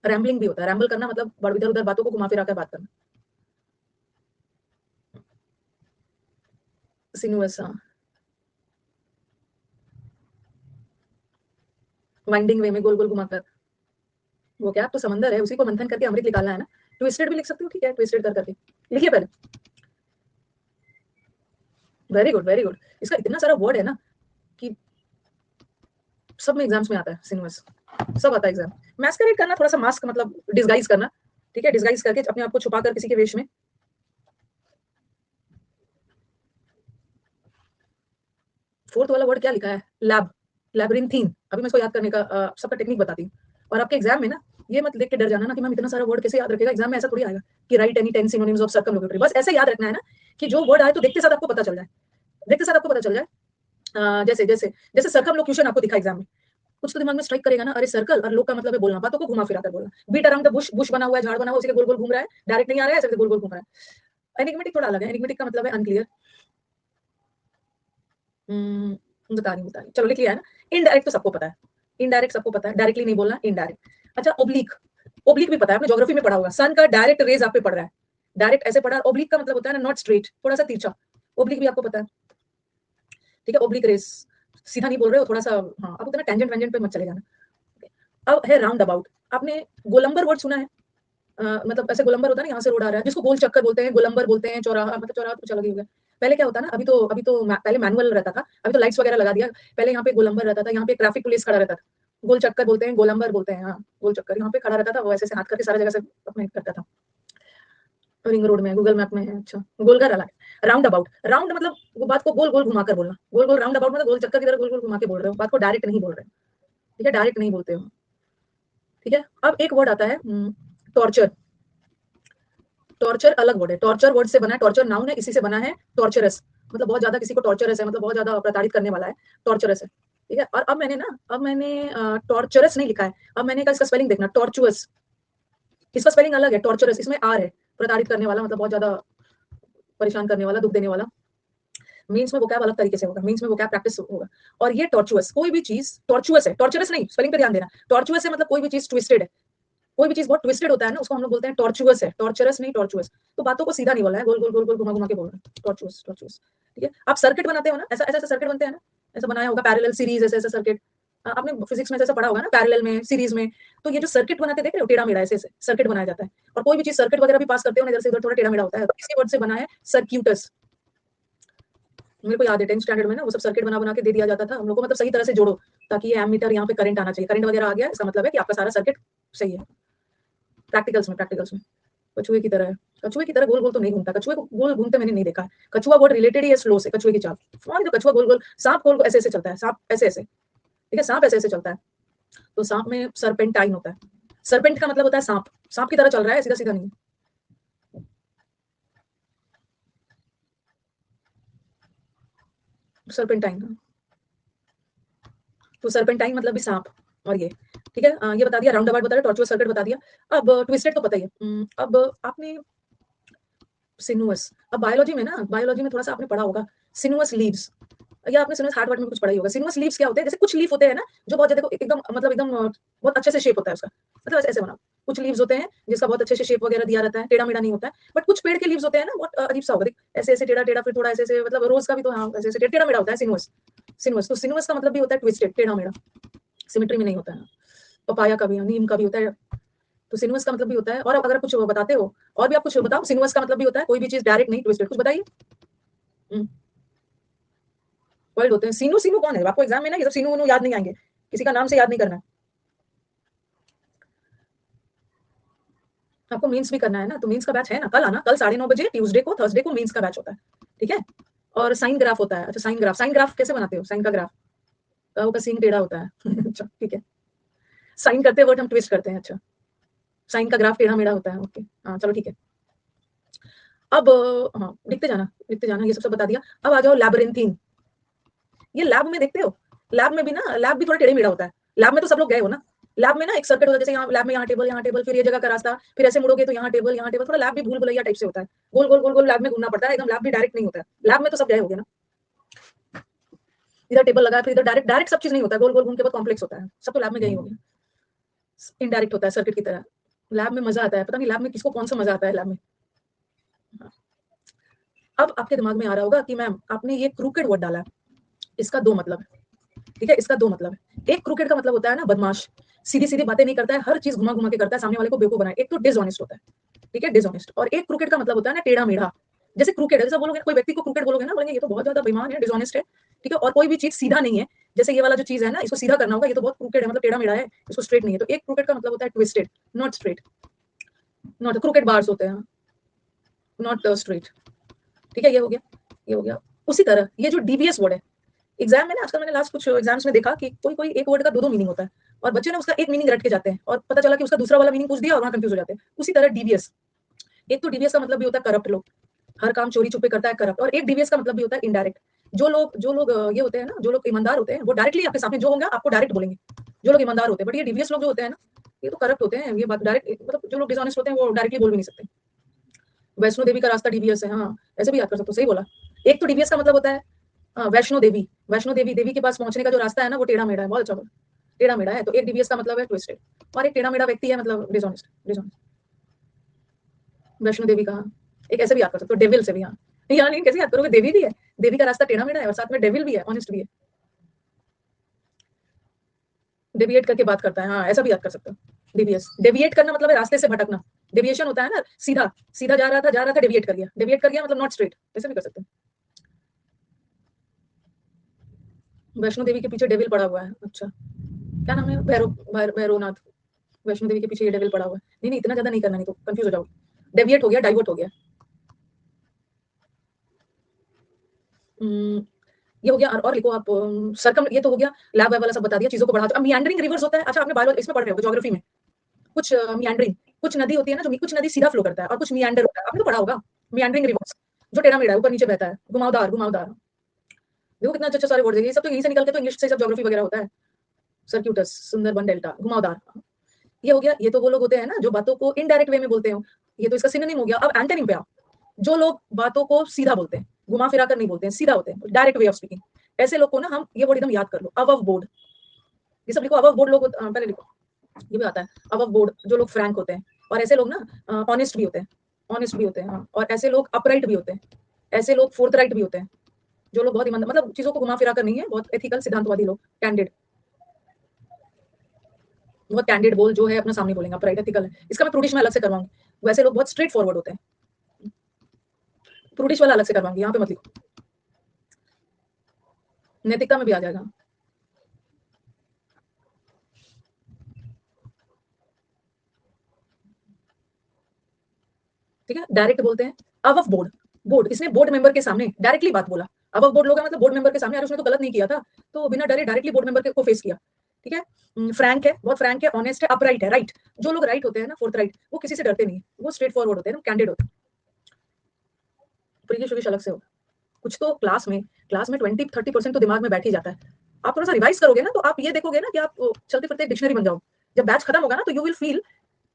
रैम्बलिंग भी होता है, रैम्बल करना मतलब इधर उधर बातों को घुमा फिरा कर बात करना। सिनुअस, हाँ, वाइंडिंग वे में गोल गोल घुमाकर। वो क्या, तो समंदर है, उसी को मंथन करके अमृत निकालना है ना। ट्विस्टेड भी लिख सकते हो, ठीक है, ट्विस्टेड कर करके लिखिए पहले। Very good very good. इसका इतना सारा वर्ड है ना कि सब में एग्जाम्स में आता है सिनुअस, सब आता है एग्जाम। मैस्करेड करना, थोड़ा सा मास्क मतलब डिस्गाइज करना, ठीक है, डिस्गाइज करके अपने आप को छुपा कर किसी के वेश में। फोर्थ वाला वर्ड क्या लिखा है? लैब, लैबरिंथीन। अभी मैं इसको याद करने का सबका टेक्निक बताती हूँ। और आपके एग्जाम में ना ये मत देख के डर जाना ना कि मैम इतना सारा वर्ड कैसे याद रखेगा। एग्जाम में ऐसा थोड़ी आएगा कि राइट एनी 10 सिनोनिम्स ऑफ सर्कमलोक्यूटरी, बस ऐसे याद रखना है ना कि जो वर्ड आए तो देखते साथ आपको पता चल जाए, देखते साथ आपको पता चल जाए। जैसे जैसे जैसे सर्कमलोक्यूशन आपको दिखा एग्जाम में, कुछ तो दिमाग में स्ट्राइक करेगा ना, अरे सर्कल और लोग का मतलब है बोलना, बातों को घुमा फिरा कर बोलना। Beat around the bush, bush बना हुआ है, झाड़ बना हुआ है, उसी के गोल गोल घूम रहा है, डायरेक्ट नहीं आ रहा है, ऐसे गोल गोल घूम रहा है। एनिग्मेटिक थोड़ा अलग है, एनिग्मेटिक का मतलब है अनक्लियर। बता रही, चलो लिख लिया है ना। इनडायरेक्ट तो सबको पता है, इनडायरेक्ट सबको पता है, डायरेक्टली नहीं बोलना, इनडायरेक्ट। अच्छा, ओब्लिक, ओब्लिक भी पता है, आपने ज्योग्राफी में पढ़ा होगा, सन का डायरेक्ट रेज आप पे पड़ रहा है, डायरेक्ट ऐसे पड़ा। ओब्लिक का मतलब होता है ना नॉट स्ट्रेट, थोड़ा सा तिरछा। ओब्लिक भी आपको पता है, ठीक है, ओब्लिक रेस, सीधा नहीं बोल रहे हो, थोड़ा सा। हाँ, अब उतना टेंजेंट वेंजेंट पे मत चले जाना। अब है राउंड अबाउट। आपने गोलंबर वर्ड सुना है? मतलब ऐसे गोलंबर होता है ना, यहाँ से रोड आ रहा है, जिसको गोल चक्कर बोलते हैं, गोलंबर बोलते हैं, चौराहा, मतलब चौराहा तो कुछ अलग ही हो गया। पहले क्या होता ना, अभी तो पहले मैनुअल रहता था, अभी तो लाइट्स वगैरह लगा दिया। पहले यहाँ पे गोलंबर रहता था, यहाँ पे ट्रैफिक पुलिस खड़ा रहता था, गोल चक्कर बोलते हैं, गोलंबर बोलते हैं। हाँ, गोल चक्कर यहाँ पे खड़ा रहता था, वो ऐसे हाथ करके सारा जगह से अपने करता था। रिंग रोड में, गूगल मैप में है। अच्छा, गोलघर अलग। राउंड अबाउट, राउंड मतलब वो बात को गोल गोल घुमा कर बोलना, गोल गोल। राउंड अबाउट मतलब गोल चक्कर की तरह गोल गोल घुमा के बोल रहे हो, बात को डायरेक्ट नहीं बोल रहे हो, ठीक है, डायरेक्ट नहीं बोलते हो, ठीक है। अब एक वर्ड आता है टॉर्चर। टॉर्चर अलग वर्ड है, टॉर्चर वर्ड से बना है, टॉर्चर नाउन है, इसी से बना है टॉर्चरस, मतलब बहुत ज्यादा किसी को टॉर्चरस है, मतलब बहुत ज्यादा प्रताड़ित करने वाला है, टॉर्चरस है, ठीक है। और अब मैंने टॉर्चरस नहीं लिखा है, अब मैंने इसका स्पेलिंग देखना, टॉर्चुअस। इसका स्पेलिंग अलग है, टॉर्चरस, इसमें आर है, प्रताड़ित करने वाला, मतलब बहुत ज्यादा परेशान करने वाला, दुख देने वाला। मीन्स में वोकैब अलग तरीके से होगा, मीन्स में वोकैब प्रैक्टिस होगा। और ये टॉर्चुअस, कोई भी चीज टॉर्चुअस है, टॉर्चरस नहीं, स्पेलिंग पे ध्यान देना। टॉर्चुअस है मतलब कोई भी चीज ट्विस्टेड है, कोई भी चीज बहुत ट्विस्टेड होता है ना, उसको हम लोग बोलते हैं टॉर्चुअस है, टॉर्चरस नहीं, टॉर्चुअस। तो बातों को सीधा नहीं बोलना है, गोल गोल गोल गोल घुमा घुमा के बोलना है, टॉर्चुअस टॉर्चुअस, ठीक है। आप सर्किट बनाते हो ना, ऐसा ऐसा सर्किट बनते हैं ना, ऐसा बनाया होगा पैरेलल सीरीज, ऐसे ऐसे सर्किट, आपने फिजिक्स में ऐसा पढ़ा होगा ना, पैरेलल में, सीरीज में। तो ये जो सर्किट बनाते देख रहे हो, टेढ़ा मेढ़ा ऐसे ऐसे सर्किट बनाया जाता है। और कोई भी चीज सर्किट वगैरह भी पास करते हो ना, इधर से इधर थोड़ा टेढ़ा मेढ़ा होता है, तो इसी वर्ड से बना है सर्क्यूटस। मेरे को याद है 10th स्टैंडर्ड में ना वो सब सर्किट बना बना के दे दिया जाता था हम लोग को, मतलब सही तरह से जोड़ो, ताकि ये एमीटर यहाँ पे करंट आना चाहिए, करंट वगैरह आ गया, इसका मतलब है कि आपका सारा सर्किट सही है। प्रैक्टिकल्स में कछुए की तरह है, कछुए की तरह गोल गोल तो नहीं घूमता, कछुए को गोल घूमते मैंने नहीं देखा है। कछुआ वर्ड रिलेटेड ही है स्लो से, कछुए की चाल। और तो कछुआ गोल गोल, सांप गोल ऐसे ऐसे चलता है, सांप ऐसे ऐसे, ठीक है, सांप ऐसे ऐसे चलता है। तो सांप में सर्पेंटाइन होता है, सर्पेंट का मतलब होता है सांप, सांप की तरह चल रहा है, सीधा सीधा नहीं। सर्पेंटाइन, तो सर्पेंटाइन मतलब भी सांप। और ये ठीक है, ये बता दिया, राउंड अबाउट बता दिया, टॉर्चुअस सर्किट बता दिया। अब ट्विस्टेड तो पता ही है। अब आपने सिनुअस, अब बायोलॉजी में ना, बायोलॉजी में थोड़ा सा आपने पढ़ा होगा, सिनुअस लीव्स, या आपने सिनुअस हार्ट वर्ड में कुछ पढ़ा ही होगा। सिनुअस लीव्स क्या होते हैं? जैसे कुछ लीफ होते हैं ना जो बहुत ज्यादा एकदम मतलब एकदम बहुत अच्छे से शेप होता है उसका, मतलब ऐसे ऐसे बना। कुछ लीव्स होते हैं जिसका बहुत अच्छे से शेप वगैरह दिया रहता है, टेढ़ा मेढ़ा नहीं होता है। बट कुछ पेड़ के लीव्स होते हैं ना, बहुत अजीब सा होगा, देख ऐसे ऐसे टेढ़ा टेढ़ा, फिर थोड़ा ऐसे ऐसे, मतलब रोज का भी तो हाँ ऐसे ऐसे टेढ़ा मेढ़ा होता है सिनुअस। सिनुअस, तो सिनुअस का मतलब भी होता है ट्विस्टेड, टेढ़ा मेढ़ा, सिमेट्री में नहीं होता है। पपाया का भी, नीम का भी होता है तो सिनुअस का मतलब भी होता है, और अगर कुछ बताते हो और भी आप कुछ बताओ, सिनुअस का मतलब भी होता है कोई भी चीज डायरेक्ट नहीं, ट्विस्टेड, कुछ बताइए। वर्ड होते हैं। सीनू सीनू कौन है? आपको एग्जाम में ना ये सब सीनू उनू याद नहीं आएंगे, किसी का नाम से याद नहीं करना है। आपको मीन्स भी करना है ना, तो मीन्स का बैच है ना, कल आना, कल 9:30 बजे ट्यूसडे को, थर्सडे को मीन्स का बैच होता है, ठीक है। और साइन ग्राफ होता है। अच्छा साइन ग्राफ कैसे बनाते हो? साइन का ग्राफ का सीन टेढ़ा होता है अच्छा ठीक है, साइन करते वर्ड हम ट्विस्ट करते हैं। अच्छा, साइन का ग्राफ टेढ़ा मेढ़ा होता है, ओके हाँ चलो ठीक है। अब हाँ लिखते जाना, ये सब बता दिया। अब आ जाओ लैबरिंथीन। ये लैब में देखते हो, लैब में भी ना, लैब भी थोड़ा टेढ़े मेढ़ा होता है। लैब में तो सब लोग गए हो ना, लैब में ना एक सर्किट होता है, जैसे यहाँ लैब में यहाँ टेबल, फिर ये जगह का रास्ता, फिर ऐसे मुड़ोगे तो यहाँ टेबल, थोड़ा लैब भी भूल भुलैया टाइप से होता है, गोल गोल गोल गोल लैब में घूमना पड़ता है, एकदम लैब भी डायरेक्ट नहीं होता है। लैब में तो सब गए होगे ना, इधर टेबल लगा है, फिर इधर डायरेक्ट डायरेक्ट सब चीज नहीं होता है, गोल गोल घूम के बहुत कॉम्प्लेक्स होता है, सब तो लैब में गए होंगे। इनडायरेक्ट होता है सर्किट की तरह। लैब में मजा आता है, पता नहीं लैब में किसको कौन सा मजा आता है लैब में। अब आपके दिमाग में आ रहा होगा कि मैम आपने ये क्रूकेड वर्ड डाला है, इसका दो मतलब है, ठीक है, इसका दो मतलब है। एक क्रूकेड का मतलब होता है ना बदमाश, सीधी सीधी बातें नहीं करता है, हर चीज घुमा घुमा के करता है, सामने वाले को बेवकूफ बनाए, एक तो डिसऑनेस्ट होता है, ठीक है, डिसऑनेस्ट। और एक क्रूकेड का मतलब होता है ना टेढ़ा मेढ़ा, जैसे क्रूकेड है, जैसे बोलोगे कोई व्यक्ति को क्रूकेड बोलोगे ना, बोलेंगे ये तो बहुत ज्यादा बेईमान है, डिसऑनेस्ट है, ठीक है। और कोई भी चीज सीधा नहीं है, जैसे ये वाला जो चीज है ना, इसको सीधा करना होगा, ये तो बहुत क्रूकेड है, मतलब टेढ़ा मेढ़ा है, इसको स्ट्रेट नहीं है। तो एक क्रूकेड का मतलब होता है twisted, not straight, not crooked bars होते हैं, नॉट स्ट्रेट, ठीक है। ये हो गया, ये हो गया। उसी तरह ये जो डीवीएस वर्ड है, एग्जाम में ना आजकल मैंने लास्ट कुछ एग्जाम्स में देखा कि कोई कोई एक वर्ड का दो दो मीनिंग होता है, और बच्चे ने उसका एक मीनिंग रट के जाते हैं, और पता चला कि उसका दूसरा वाला मीनिंग पूछ दिया और वहां कंफ्यूज हो जाते हैं। उसी तरह डीवीएस, एक तो डीवीएस का मतलब भी होता है करप्ट लोग, हर काम चोरी छुपे करता है, करप्ट। और एक डीवीएस का मतलब भी होता है इनडायरेक्ट, जो लोग ये होते हैं ना, जो लोग ईमानदार होते हैं, वो डायरेक्टली आपके सामने जो होंगे आपको डायरेक्ट बोलेंगे, जो लोग ईमानदार होते हैं। बट ये डीवीएस लोग जो होते हैं ना, ये तो करप्ट होते हैं, ये बात डायरेक्ट, मतलब जो लोग डिसऑनेस्ट होते हैं वो डायरेक्टली बोल भी नहीं सकते। वैष्णो देवी का रास्ता डीवीएस है, हाँ ऐसे भी याद कर सकते हो, सही बोला। एक तो डीवीएस का मतलब होता है वैष्णो देवी, वैष्णो देवी देवी के पास पहुंचने का जो रास्ता है ना, वो टेढ़ा मेढ़ा है, बहुत अच्छा बोला, टेढ़ा मेढ़ा है। तो एक डीवीएस का मतलब है ट्विस्टेड, और एक टेढ़ा मेढ़ा व्यक्ति है मतलब डिसऑनेस्ट, डिसऑनेस्ट। वैष्णो देवी का एक ऐसे भी याद कर सकते हो, डेविल से भी, हाँ यहाँ नहीं, कैसे याद करोगे, देवी भी है, देवी का रास्ता टेढ़ा मेढ़ा है, और साथ में डेविल भी है, ऑनेस्ट भी है, डेविएट करके बात करता है, हाँ ऐसा भी याद कर सकते हो। डीवीएस, डेविएट करना मतलब है रास्ते से भटकना, डेविएशन होता है ना, सीधा सीधा जा रहा था डेविएट कर गया मतलब नॉट स्ट्रेट, ऐसे भी कर सकते हैं। वैष्णो देवी के पीछे डेविल पड़ा हुआ है, अच्छा क्या नाम है, भैरवनाथ, वैष्णो देवी के पीछे ये डेविल पड़ा हुआ है। नहीं इतना ज्यादा नहीं करना, नहीं तो कंफ्यूज हो जाओगे, डेविएट हो गया, डाइवर्ट हो गया। ये हो गया, और लिखो आप सरकम, ये तो हो गया, लैब वाला सब बता दिया, चीजों को बढ़ा दो। अब मियांडरिंग रिवर्स होता है, अच्छा आपने बायोलॉजी इसमें पढ़ रहे हो ज्योग्राफी में, कुछ मियांडरिंग, कुछ नदी होती है ना, जो कुछ नदी सीधा फ्लो करता है और कुछ मियांडर होता है, आपने तो पढ़ा होगा। मियांडरिंग रिवर्स जो टेढ़ा मेढ़ा है, ऊपर नीचे बहता है, घुमावदार घुमावदार। देखो कितना अच्छे सारे वर्ड है, ये सब तो यहीं से निकल के तो इंग्लिश से सब ज्योग्राफी वगैरह होता है। सर्क्यूटस, सुंदरबन डेल्टा, घुमावदार। ये हो गया, ये तो वो लोग होते हैं ना जो बातों को इनडायरेक्ट वे में बोलते हो, ये तो इसका सिनोनिम हो गया। अब एंटोनिम पे आओ, जो लोग बातों को सीधा बोलते हैं, घुमा फिरा कर नहीं बोलते हैं, सीधा होते हैं, डायरेक्ट वे ऑफ स्पीकिंग, ऐसे लोग को ना हम ये वर्ड एकदम याद कर लो, अबव बोर्ड, ये सब लिखो, अबव बोर्ड लोग पहले लिखो, ये भी आता है, अबव बोर्ड जो लोग फ्रैंक होते हैं, और ऐसे लोग ना ऑनेस्ट भी होते हैं, ऑनेस्ट भी होते हैं, हाँ। और ऐसे लोग अपराइट भी होते हैं, ऐसे लोग फोर्थ राइट भी होते हैं, जो लोग बहुत ईमानदार, मतलब चीजों को घुमा फिरा कर नहीं है, बहुत एथिकल सिद्धांतवादी लोग, कैंडिड, बहुत कैंडिड बोल जो है अपना सामने बोलेंगे, अपराइट एथिकल है। इसका मैं प्रूडिश में अलग से करवाऊंगी, वैसे लोग बहुत स्ट्रेट फॉरवर्ड होते हैं, प्रूडिश वाला अलग से करवाऊंगी, यहाँ पे मत लिखो, नैतिकता में भी आ जाएगा। ठीक है, डायरेक्ट बोलते हैं, अबव बोर्ड, बोर्ड इसने बोर्ड मेंबर के सामने डायरेक्टली बात बोला, अबव बोर्ड लोग हैं मतलब बोर्ड मेंबर के सामने, अरे उसने तो गलत नहीं किया था, तो बिना डरे डायरेक्टली बोर्ड मेंबर को फेस किया, ठीक है। फ्रैंक है, बहुत फ्रैंक है, ऑनेस्ट है, अपराइट है, राइट, जो लोग राइट होते हैं ना, फोर्थ राइट, वो किसी से डरते नहीं है, वो स्ट्रेट फॉरवर्ड होते हैं ना, कैंडिड होते हैं। प्रीवियस सुविश अलग से हो, कुछ तो क्लास में 20-30% तो दिमाग में बैठ ही जाता है। आप थोड़ा सा रिवाइज करोगे ना, तो आप ये देखोगे ना कि आप चलते फिरते डिक्शनरी बन जाओ। जब बैच खत्म होगा ना, तो यू विल फील,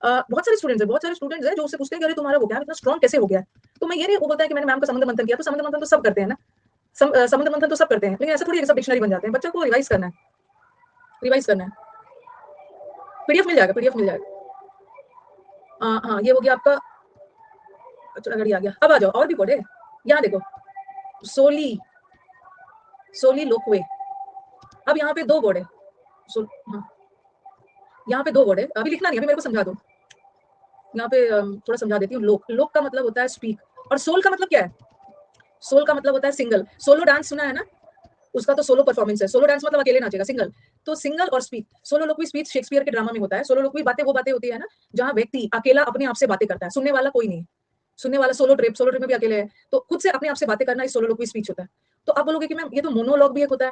बहुत सारे स्टूडेंट्स हैं जो उससे पूछते हैं कि अरे तुम्हारा वो क्या इतना स्ट्रॉन्ग कैसे हो गया है। तो मैं ये नहीं, वो बोलता है कि मैंने मैम का समुद्र मंथन किया, तो समुद्र मंथन तो सब करते हैं ना, समुद्र मंथन तो सब करते हैं, लेकिन ऐसा थोड़ी है कि सब डिक्शनरी बन जाते हैं। बच्चों को रिवाइज करना है, रिवाइज करना है, पीडीएफ मिल जाएगा, पीडीएफ मिल जाएगा। हाँ ये हो गया आपका, अच्छा गाड़ी आ गया। अब आ जाओ, और भी कोड है, यहाँ देखो, सोली, सोली लोकवे। अब यहाँ पे दो वर्ड है, हाँ यहाँ पे दो वर्ड है, अभी लिखना नहीं, अभी मेरे को समझा दो। यहाँ पे थोड़ा समझा देती हूँ। लोक, लोक का मतलब होता है स्पीक, और सोल का मतलब क्या है? सोल का मतलब होता है सिंगल। सोलो डांस सुना है ना, उसका तो सोलो परफॉर्मेंस है। सोलो डांस मतलब अकेले नाचेगा, सिंगल। तो सिंगल और स्पीक, सोलो लोग भी स्पीच शेक्सपियर के ड्रामा में होता है। सोलो लोग भी बातें वो बातें होती है ना जहाँ व्यक्ति अकेला अपने आप से बातें करता है, सुनने वाला कोई नहीं। सुनने वाला सोलो ट्रिप में भी अकेले है, तो खुद से अपने आप से बातें करना इस सोलो लोग की स्पीच होता है। तो आप बोलोगे कि मैम ये तो मोनोलॉग भी एक होता है।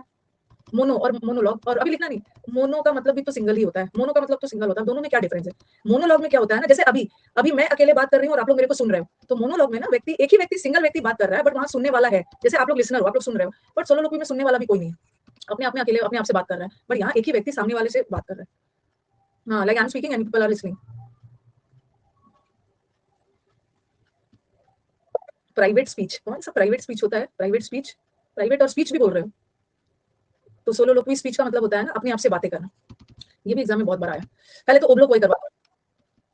मोनो और मोनोलॉग, और अभी लिखना नहीं, मोनो का मतलब भी तो सिंगल ही होता है, मोनो का मतलब तो सिंगल होता है। दोनों में क्या डिफरेंस है? मोनोलॉग में क्या होता है ना, जैसे अभी अभी मैं अकेले बात कर रही हूँ और आप लोग मेरे को सुन रहे हो, तो मोनोलॉग में ना व्यक्ति, एक ही व्यक्ति, सिंगल व्यक्ति बात कर रहा है, बट वहां सुनने वाला है। जैसे आप लोग लिसनर हो, आप लोग सुन रहे हो, बट सोलो लोग में सुनने वाला भी कोई नहीं है, अपने आप में अकेले अपने आप से बात कर रहा है, बट यहाँ एक ही व्यक्ति सामने वाले से बात कर रहा है। हाँ, like I am speaking and people are listening. Private speech, कौन सा प्राइवेट स्पीच होता है? प्राइवेट स्पीच, प्राइवेट और स्पीच भी बोल रहे हो? तो सोलो लोग स्पीच का मतलब होता है ना अपने आप से बातें करना। ये भी एग्जाम में बहुत बड़ा है। पहले तो ओब्लो कोई करवा,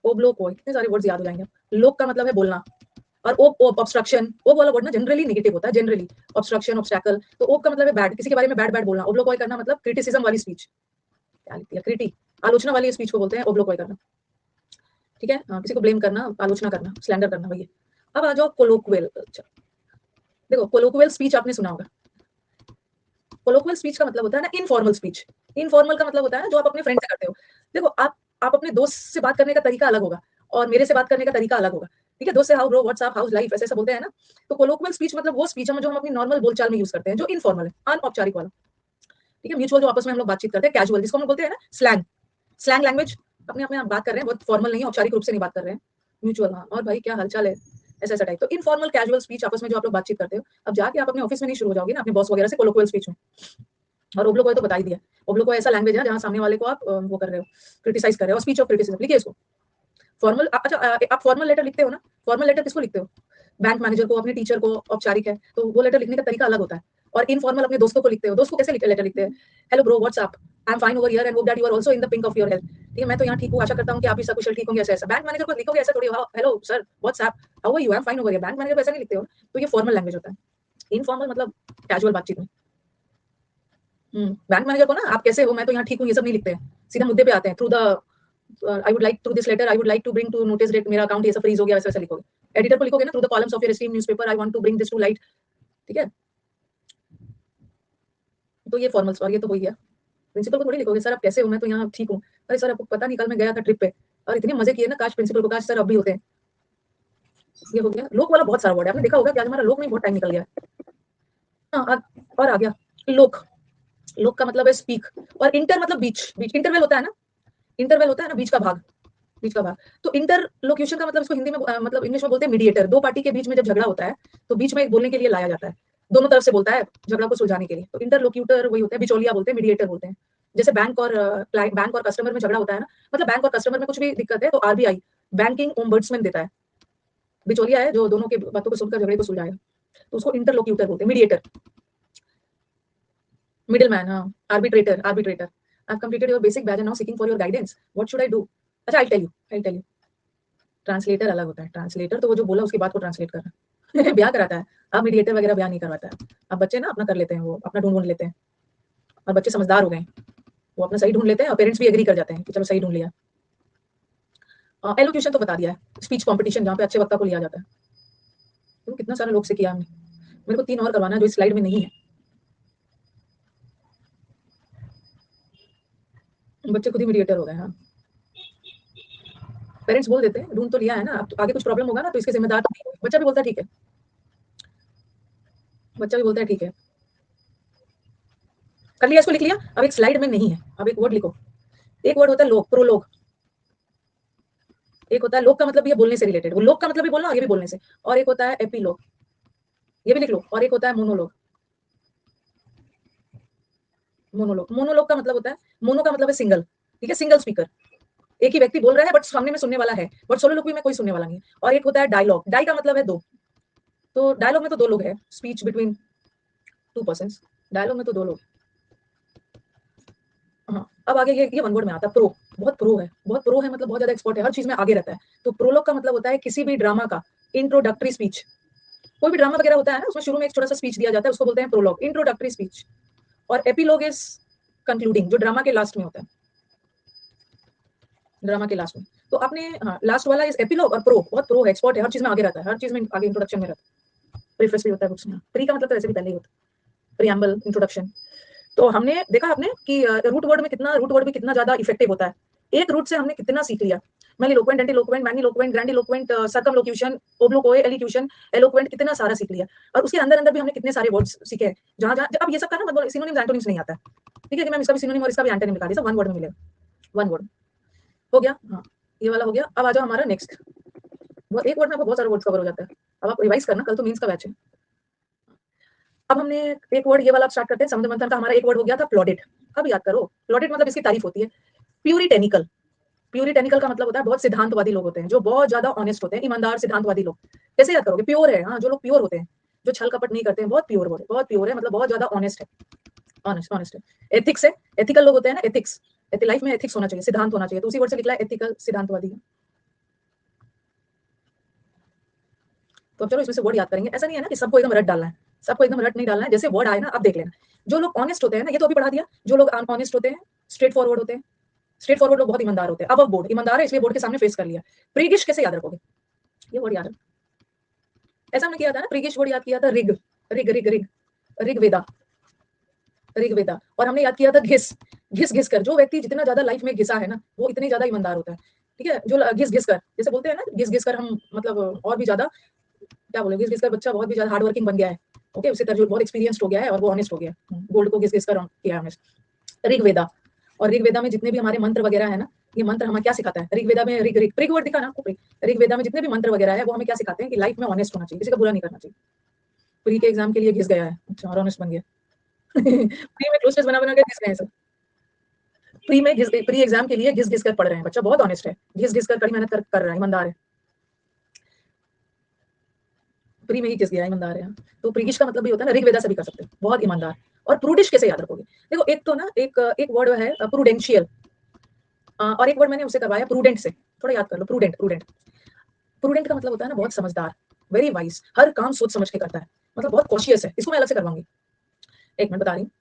ओब्लो कोई, कितने सारे वर्ड्स याद हो जाएंगे। लोक का मतलब है बोलना, और ओप ऑब्स्ट्रक्शन, ओप वाला वर्ड ना जनरली नेगेटिव होता है, जनरली ऑब्स्ट्रक्शन ऑब्स्टैकल। तो ओप का मतलब है बैड, किसी के बारे में बैड बैड बोलना। ओब्लो कोई करना मतलब क्रिटिसिज्म वाली स्पीच, क्या लिखती है, क्रिटी, आलोचना वाली स्पीच को बोलते हैं ओब्लो कोई करना। ठीक है, किसी को ब्लेम करना, आलोचना करना, स्लैंडर करना, वही। अब आ जाओ कोलोक्वियल। अच्छा, देखो कोलोक्वियल स्पीच आपने सुना होगा। कोलोक्वियल स्पीच का मतलब होता है ना इनफॉर्मल स्पीच। इनफॉर्मल का मतलब होता है ना जो आप अपने फ्रेंड से करते हो। देखो आप अपने दोस्त से बात करने का तरीका अलग होगा, और मेरे से बात करने का तरीका अलग होगा। ठीक है, दोस्त से how bro, what's up, how's life, ऐसे ऐसा बोलते हैं ना। तो कोलोक्वियल स्पीच मतलब वो स्पीच है जो हम अपनी नॉर्मल बोलचाल में यूज करते हैं, जो इनफॉर्मल है, अनौपचारिक वाला। ठीक है, म्यूचुअल जो आपस में हम लोग बातचीत करते हैं, कैजुअल, जिसको हम बोलते हैं ना स्लैंग। स्लैंग लैंग्वेज, अपने आप में आप बात कर रहे हैं, बहुत फॉर्मल नहीं है, औपचारिक रूप से नहीं बात कर रहे हैं, म्यूचुअल। हाँ, और भाई क्या हालचाल है, ऐसा ऐसा टाइप। तो इनफॉर्मल कैजुअल स्पीच आपस में जो आप लोग बातचीत करते हो। अब जाके आप अपने ऑफिस में नहीं शुरू हो जाओगे ना अपने बॉस वगैरह से कोलोक्वियल स्पीच में। और ओब्लो को तो बता ही दिया, ओब्लो को ऐसा लैंग्वेज है जहां सामने वाले को आप वो कर रहे हो, क्रिटिसाइज कर रहे हो, स्पीच ऑफ क्रिटिसिज्म लिखिए इसको। फॉर्मल, अच्छा आप फॉर्मल लेटर लिखते हो ना, फॉर्मल लेटर किसको लिखते हो? बैंक मैनेजर को, अपने टीचर को, औपचारिक है तो वो लेटर लिखने का तरीका अलग होता है। और इनफॉर्मल अपने दोस्तों को लिखते हो, दोस्त को कैसे लेटर लिखते हैं? Hello bro, what's up, I am fine over here and hope that you are also in the pink of your health. ठीक है, मैं तो यहाँ ठीक हूँ, आशा करता हूँ कि आप भी सकुशल ठीक होंगे, ऐसा ऐसा। बैंक मैनेजर को लिखोगे ऐसा थोड़ी, hello sir, what's up, how are you, I am fine over here. Bank manager को ऐसा नहीं लिखते हो। तो ये फॉर्मल लैंग्वेज होता है। इनफॉर्मल मतलब कैजुअल बातचीत में। बैंक मैनेजर को ना आप कैसे हो, मैं तो यहाँ ठीक हूँ, ये सब नहीं लिखते हैं, सीधा मुद्दे पे आते हैं। Through the I would like, through this letter I would like to bring to notice that, मेरा अकाउंट ये सब फ्रीज हो गया, वैसे वैसे लिखोगे। एडिटर को लिखोगे ना, through the columns of your esteemed newspaper I want to bring this to light. ठीक है, तो ये फॉर्मल्स, और ये तो वही है। प्रिंसिपल को थोड़ी लिखोगे सर आप कैसे हो, मैं तो यहाँ ठीक हूँ। अरे सर आपको पता नहीं, कल मैं गया था ट्रिप पे और इतने मजे किए ना, काश प्रिंसिपल को, काश सर अब भी होते हैं। ये हो गया। लोक वाला बहुत सारा वर्ड है, आपने देखा होगा कि आज हमारा लोक में बहुत टाइम निकल गया है। हाँ, और आ गया लोक। लोक का मतलब है स्पीक, और इंटर मतलब बीच, बीच इंटरवल होता है ना, इंटरवल होता है ना बीच का भाग, बीच का भाग। तो इंटरलोक्यूशन का मतलब इसको हिंदी में मतलब इंग्लिश में बोलते हैं मीडिएटर। दो पार्टी के बीच में जब झगड़ा होता है तो बीच में एक बोलने के लिए लाया जाता है, दोनों तरफ से बोलता है झगड़ा को सुलझाने के लिए। तो इंटरलोक्यूटर वही होता है, बिचौलिया बोलते हैं, मीडिएटर बोलते हैं। जैसे बैंक और क्लाइंट, बैंक और कस्टमर में झगड़ा होता है ना, मतलब बैंक और कस्टमर में कुछ भी दिक्कत है तो आरबीआई, बैंकिंग ओम्बड्समैन देता है, बिचौलिया है जो दोनों के बातों को सुनकर झगड़े को सुलझाएगा, तो उसको इंटरलोक्यूटर बोलते हैं, मीडिएटर, मिडिल मैन। हाँ, arbitrator, arbitrator. I have completed your basic batch and now seeking for your guidance, what should I do? अच्छा, आई टेल यू। ट्रांसलेटर अलग होता है, ट्रांसलेटर तो वो जो बोला उसकी बात को ट्रांसलेट कर रहा है ब्याह कराता है। अब मीडिएटर वगैरह ब्याह नहीं करवाता है। अब बच्चे ना अपना कर लेते हैं, वो अपना ढूंढ ढूंढ लेते हैं, और बच्चे समझदार हो गए, वो अपना सही ढूंढ लेते हैं, और पेरेंट्स भी एग्री कर जाते हैं कि चलो सही ढूंढ लिया। एलोक्यूशन तो बता दिया है, स्पीच कॉम्पिटिशन जहाँ पे अच्छे वक्ता को लिया जाता है। तो कितना सारा लोग से किया हमने। मेरे को 3 और करवाना है जो इस स्लाइड में नहीं है। बच्चे खुद ही मीडिएटर हो गए। हाँ, पेरेंट्स बोल देते हैं ढूंढ तो लिया है ना, अब तो आगे कुछ प्रॉब्लम होगा ना तो इसके जिम्मेदार तो नहीं होंगे। बच्चा भी बोलता है ठीक है, बच्चा भी बोलता है ठीक है, कर लिया, इसको लिख लिया। अब एक स्लाइड में नहीं है, अब एक वर्ड लिखो। एक वर्ड होता है लोक, प्रोलोग। एक होता है लोक का मतलब ये बोलने से रिलेटेड, वो लोक का मतलब भी बोलना और ये भी बोलने से। और एक होता है एपिलोग, ये भी लिख लो। और एक होता है मोनोलोग। मोनोलोग, मोनोलोग का मतलब होता है, मोनो का मतलब है सिंगल। ठीक है, सिंगल स्पीकर, एक ही व्यक्ति बोल रहा है बट सामने में सुनने वाला है, बट सोलोलोक्वी में कोई सुनने वाला नहीं है। और एक होता है डायलॉग, डाई का मतलब है दो। तो डायलॉग में तो दो लोग हैं, speech between two persons, dialogue में तो दो लोग। हाँ, अब आगे ये वन वर्ड में आता है, प्रो। बहुत प्रो है, बहुत प्रो है, मतलब बहुत ज्यादा एक्सपर्ट है, हर चीज में आगे रहता है। तो प्रोलॉग का मतलब होता है किसी भी ड्रामा का इंट्रोडक्टरी स्पीच। कोई भी ड्रामा वगैरह होता है ना, उसमें शुरू में एक छोटा सा स्पीच दिया जाता है, उसको बोलते हैं प्रोलॉग, इंट्रोडक्टरी स्पीच। और एपिलॉग इज कंक्लूडिंग, जो ड्रामा के लास्ट में होता है, ड्रामा के लास्ट में। तो आपने लास्ट वाला इस एपिलॉग और प्रो, बहुत प्रो है, एक्सपर्ट है, हर चीज में आगे रहता है, हर चीज में आगे इंट्रोडक्शन में रहता है। प्रीफेस भी होता है बुक्स में, प्री का मतलब तो वैसे भी पहले ही होता है, प्रीएम्बल, इंट्रोडक्शन। तो हमने देखा आपने कि रूट वर्ड में कितना, रूट वर्ड भी कितना ज्यादा इफेक्टिव होता है। एक रूट से हमने कितना सीख लिया, मैनिलोक्वेंट, एंटीलोक्वेंट, मैनिलोक्वेंट, ग्रैंडिलोक्वेंट, सर्कमलोक्यूशन, ओब्लोकोए, एलिक्यूशन, एलोक्वेंट, कितना सारा सीख लिया। और उसके अंदर अंदर भी हमने कितने सारे वर्ड्स सीखे हैं, जहां जहां अब ये सब करना मतलब सिनोनिम्स एंटोनिम्स नहीं आता है, ठीक है, कि मैम इसका भी सिनोनिम और इसका भी एंटोनिम निकाल दिया, सब वन वर्ड में मिलेगा, वन वर्ड हो गया। हाँ, ये वाला हो गया। अब आ जाओ हमारा नेक्स्ट, वो एक वर्ड में आपको बहुत सारे वर्ड्स कवर हो जाता है। अब आप रिवाइज करना, कल तो मीन्स का बैच है। अब हमने एक वर्ड ये वाला स्टार्ट करते हैं, समुद्र मंथन का हमारा एक वर्ड हो गया था प्लॉडेड। अब याद करो, प्लॉडेड मतलब इसकी तारीफ होती है। प्यूरिटेनिकल, प्यूरिटेनिकल का मतलब होता है बहुत सिद्धांतवादी लोग होते हैं, जो बहुत ज्यादा ऑनेस्ट होते हैं, ईमानदार सिद्धांतवादी लोग। कैसे याद करोगे? प्योर है, हाँ, जो लोग प्योर होते हैं, जो छल कपट नहीं करते हैं, बहुत प्योर होते हैं, बहुत प्योर है, मतलब बहुत ज्यादा ऑनेस्ट है, ऑनेस्ट ऑनेस्ट है। एथिक्स है, एथिकल लोग होते हैं ना, एथिक्स, लाइफ में एथिक्स होना चाहिए, सिद्धांत होना चाहिए, तो उसी वर्ड से निकला है एथिकल, सिद्धांतवादी। तो अब चलो इसमें से वर्ड याद करेंगे। ऐसा नहीं है ना कि सबको एकदम रट डालना है, सबको एकदम रट नहीं डालना है, जैसे वर्ड आए ना आप देख लेना। जो लोग ऑनेस्ट होते हैं ना, ये तो अभी पढ़ा दिया, जो लोग ऑनेस्ट होते हैं, स्ट्रेट फॉरवर्ड होते हैं, स्ट्रेट फॉरवर्ड लोग बहुत ईमानदार होते हैं। अब बोर्ड ईमानदार है, इसलिए बोर्ड के सामने फेस कर लिया। प्रीगिश कैसे याद रखोगे? ये वर्ड याद है, ऐसा हमने किया था ना, प्रीगिश वर्ड याद किया था, rig, rig rig rig, Rigveda, Rigveda. और हमने याद किया था घिस, घिस घिस कर। जो व्यक्ति जितना ज्यादा लाइफ में घिसा है ना, वो इतनी ज्यादा ईमानदार होता है, ठीक है। जो घिस घिस कर, जैसे बोलते हैं ना, घिस घिस कर हम मतलब और भी ज्यादा क्या बोले, घिस घिस कर बच्चा बहुत भी ज्यादा हार्ड वर्किंग बन गया है, ओके, उससे तरजुल बहुत एक्सपीरियंस्ड हो गया है और वो ऑनेस्ट हो गया, गोल्ड को घिस घिस कर किया है ऑनेस्ट। ऋग्वेदा, और ऋग्वेदा में जितने भी हमारे मंत्र वगैरह है ना, ये मंत्र हमें क्या सिखाता है? ऋग्वेदा में ऋग ऋग प्रिग वर्ड दिखा ना आपको, ऋग्वेदा में जितने भी मंत्र वगैरह है वो हमें क्या सिखाते हैं कि लाइफ में ऑनेस्ट होना चाहिए, किसी का बुरा नहीं करना चाहिए। प्री के एग्जाम के लिए घिस गया है, अच्छा, और ऑनेस्ट बन गया। प्री में क्लोज बना बना के घिस गए सब, प्री में घिस, प्री एग्जाम के लिए घिस घिस कर पढ़ रहे हैं, बच्चा बहुत ऑनेस्ट है, घिस घिस कर कड़ी मेहनत कर रहा है, ईमानदार है, प्री में ही घिस गया, ईमानदार है। तो प्रीगिश का मतलब भी होता है ना, ऋग्वेदा से भी कर सकते हैं, बहुत ईमानदार। और प्रूडिश कैसे याद रखोगे? देखो, एक तो ना एक एक वर्ड है प्रूडेंशियल, और एक वर्ड मैंने उसे करवाया प्रूडेंट से, थोड़ा याद कर लो, प्रूडेंट, प्रूडेंट, प्रूडेंट का मतलब होता है ना बहुत समझदार, वेरी वाइज, हर काम सोच समझ के करता है, मतलब बहुत कॉशियस है। इसको मैं अलग से करवाऊंगी, एक मिनट बता रही हूँ।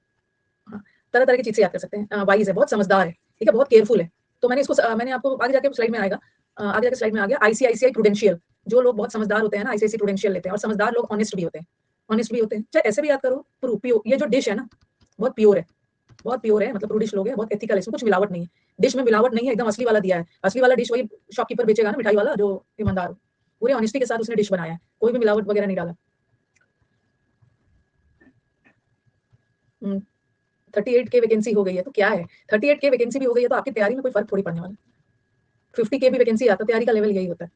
हाँ, तरह तरह की चीज से याद कर सकते हैं। वाइज है, बहुत समझदार है, ठीक है, बहुत केयरफुल है। तो मैंने इसको मैंने आपको आगे जाके स्लाइड में आएगा, आगे जाके स्लाइड में आ गया, आईसीआईसीआई प्रूडेंशियल। जो लोग बहुत समझदार होते हैं ना, आईसीआईसी प्रूडेंशियल लेते हैं, और समझदार लोग ऑनेस्ट भी होते हैं, ऑनेस्ट भी होते हैं। चाहे ऐसे भी याद करो, प्योर, ये जो डिश है ना, बहुत प्योर है, बहुत प्योर है, मतलब प्रूडिश लोग है, बहुत एथिकल है, इसमें कुछ मिलावट नहीं है, डिश में मिलावट नहीं है, एकदम असली वाला दिया है। असली वाला डिश वही शॉपकीपर बेचेगा ना, मिठाई वाला, जो ईमानदार, पूरे ऑनेस्टी के साथ उसने डिश बनाया है, कोई भी मिलावट वगैरह नहीं डाला। 38 के वैकेंसी हो गई है तो क्या है, 38 के वैकेंसी भी हो गई है तो आपकी तैयारी में कोई फर्क थोड़ी पड़ने वाला। 50 के भी वैकेंसी आता, तैयारी का लेवल यही होता है,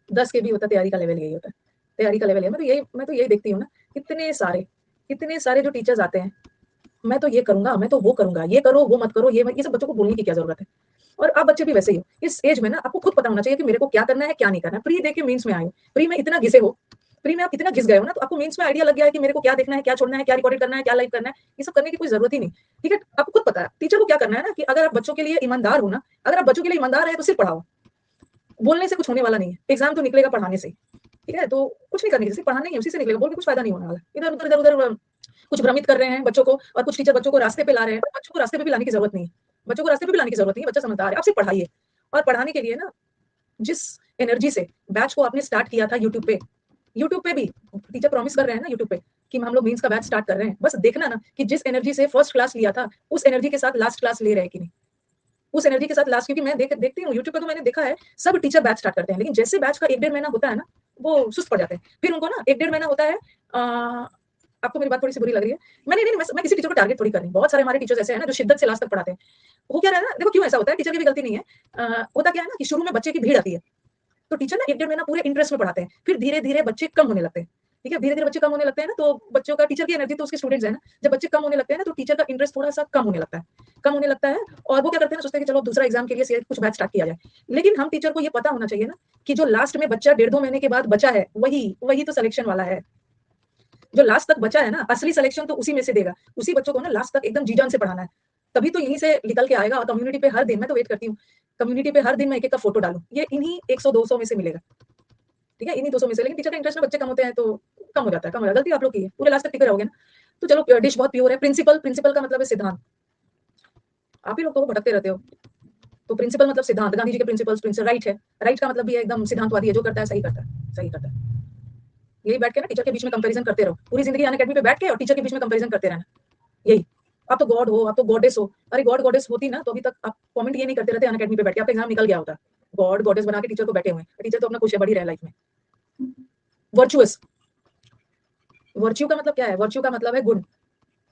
10 के भी होता, तैयारी का लेवल यही होता है, तैयारी का लेवल है। मैं तो यही देखती हूँ ना, इतने सारे जो टीचर्स आते हैं, मैं तो ये करूंगा, मैं तो वो करूंगा, ये करो, वो मत करो, ये सब बच्चों को बोलने की क्या जरूरत है? और आप बच्चे भी वैसे ही हो, इस एज में ना आपको खुद पता होना चाहिए कि मेरे को क्या करना है, क्या नहीं करना है। प्री देके मीन्स में आए हो, प्री में इतना घिसे हो, प्री में आप इतना घिस गए हो ना, तो आपको मीन्स में आइडिया लग गया है कि मेरे को क्या देखना है, क्या छोड़ना है, क्या रिकॉर्डेड करना है, क्या लाइव करना है। ये सब करने की कोई जरूरत ही नहीं, ठीक है, आपको खुद पता है। टीचर को क्या करना है ना, कि अगर आप बच्चों के लिए ईमानदार हो ना, अगर आप बच्चों के लिए ईमानदार है तो सिर्फ पढ़ाओ, बोलने से कुछ होने वाला नहीं है, एग्जाम तो निकलेगा पढ़ाने से, ठीक है, तो कुछ नहीं करने की, सिर्फ पढ़ाना ही है, उसी से निकलेगा, बोल के कुछ फायदा नहीं होने वाला। इधर उधर कुछ भ्रमित कर रहे हैं बच्चों को, और कुछ टीचर बच्चों को रास्ते पे ला रहे हैं, बच्चों को रास्ते पे भी लाने की जरूरत नहीं है, बच्चों को रास्ते पे भी लाने की जरूरत नहीं है, बच्चा समझदार है, आप सिर्फ पढ़ाइए। और पढ़ाने के लिए ना, जिस एनर्जी से बैच को आपने स्टार्ट किया था यूट्यूब पे भी टीचर प्रॉमिस कर रहे हैं ना यूट्यूब पे, कि हम लोग मीन्स का बैच स्टार्ट कर रहे हैं, बस देखना ना कि जिस एनर्जी से फर्स्ट क्लास लिया था, उस एनर्जी के साथ लास्ट क्लास ले रहे हैं कि नहीं, उस एनर्जी के साथ लास्ट। क्योंकि मैं देखती हूँ यूट्यूब पे, तो मैंने देखा है सब टीचर बैच स्टार्ट करते हैं, लेकिन जैसे बैच का 1-1.5 महीना होता है ना, वो सुस्त पड़ जाते हैं, फिर उनको ना 1-1.5 महीना होता है। आपको मेरी बात थोड़ी सी बुरी लग रही है, मैंने नहीं, मैं किसी टीचर को टारगेट थोड़ी कर रही हूँ, बहुत सारे हमारे टीचर्स ऐसे हैं ना जो शिद्दत से लास्ट तक पढ़ाते हैं। वो क्या रहना है, देखो क्यों ऐसा होता है, टीचर की भी गलती नहीं है। होता क्या है ना कि शुरू में बच्चे की भीड़ आती है, तो टीचर ना 1-1.5 महीना पूरे इंटरेस्ट में पढ़ाते हैं, फिर धीरे धीरे बच्चे कम होने लगते हैं, ठीक है, धीरे धीरे बच्चे कम होने लगते हैं ना, तो बच्चों का, टीचर की एनर्जी तो उसके स्टूडेंट्स है ना, जब बच्चे कम होने लगते हैं ना, तो टीचर का इंटरेस्ट थोड़ा सा कम होने लगता है, कम होने लगता है। और वो क्या करते हैं ना, सोचते हैं कि चलो दूसरा एग्जाम के लिए कुछ बैच स्टार्ट किया जाए। लेकिन हम टीचर को ये पता होना चाहिए ना, कि जो लास्ट में बच्चा 1.5-2 महीने के बाद बचा है, वही वही तो सिलेक्शन वाला है। जो लास्ट तक बचा है ना, असली सिलेक्शन तो उसी में से देगा, उसी बच्चों को ना लास्ट तक एकदम जी जान से पढ़ाना है, तभी तो यहीं से निकल के आएगा। और कम्युनिटी पे हर दिन, मैं तो वेट करती हूँ, कम्युनिटी पे हर दिन मैं एक एक का फोटो डालूं, ये इन्हीं 100-200 में से मिलेगा, ठीक है, इन्हीं 200 में से। लेकिन टीचर का इंटरेस्ट में बच्चे कम होते हैं तो कम हो जाता है, कम हो जाता है, गलती आप लोग की है, पूरे लास्ट तक टिके रहोगे ना। तो चलो, डिश बहुत प्योर है। प्रिंसिपल, प्रिंसिपल का मतलब है सिद्धांत, आप ही लोग तो भटकते रहते हो। तो प्रिंसिपल मतलब सिद्धांत, गांधी जी के प्रिंसिपल्स, प्रिंसिपल राइट है, राइट का मतलब भी है एकदम सिद्धांतवादी है, जो करता है सही करता है, सही करता है। यही बैठ के ना टीचर के बीच में कंपैरिजन करते रहो पूरी जिंदगी, अनअकैडमी पे बैठ के और टीचर के बीच में कंपैरिजन करते रहना, यही। आप तो गॉड हो, आप तो गॉडेस हो, अरे गॉड गॉडेस होती ना तो अभी तक आप कमेंट ये नहीं करते रहते अनअकैडमी पे बैठ के, आपका एग्जाम निकल गया होता। गॉड गॉडेस बना के टीचर को बैठे हुए, टीचर तो अपना खुश है, बढ़ी रहे लाइफ में। वर्चुअस, वर्च्यू का मतलब क्या है? वर्च्यू का मतलब है गुण,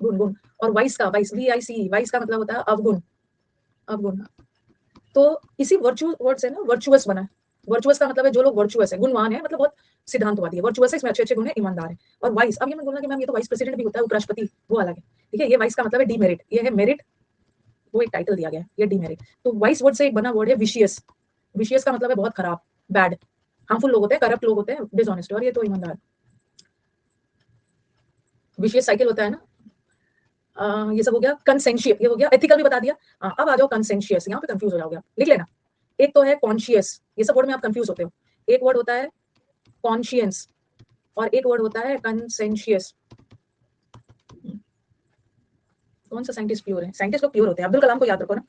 गुण गुण। और वाइस का, वाइस VIC, वाइस का मतलब होता है अवगुण, अवगुण। तो इसी वर्च्यू वर्ड से ना वर्चुअस बना है। वर्चुअस का मतलब है जो लोग वर्चुअस है, गुणवान है, मतलब बहुत सिद्धांतवादी है। वर्चुअस है, इसमें अच्छे अच्छे गुण है, ईमानदार है। और वाइस, अब ये मत बोलना कि मैम ये तो वाइस प्रेसिडेंट भी होता है, उपराष्ट्रपति, वो अलग है, ठीक है। ये वाइस का मतलब है डीमेरिट, ये है मेरिट, वो एक टाइटल दिया गया है, ये डीमेरिट। तो वाइस वर्ड से एक बना वर्ड है विशियस, विशियस का मतलब है बहुत खराब, बैड, हार्मफुल लोग होते हैं, करप्ट लोग होते हैं, डिसऑनेस्ट, और ये तो ईमानदार। विशियस साइकिल होता है ना। ये सब हो गया कंसेंशियस, ये हो गया एथिकल भी बता दिया। अब आ जाओ कंसेंशियस, यहाँ पे कंफ्यूज हो जाओगे आप, लिख लेना। एक तो है कॉन्शियस, ये सब वर्ड में आप कंफ्यूज होते हो। एक वर्ड होता है कॉन्शियंस और एक वर्ड होता है कंसेंशियस। कौन सा साइंटिस्ट प्योर है? साइंटिस्ट लोग प्योर होते हैं, अब्दुल कलाम को याद रखो ना।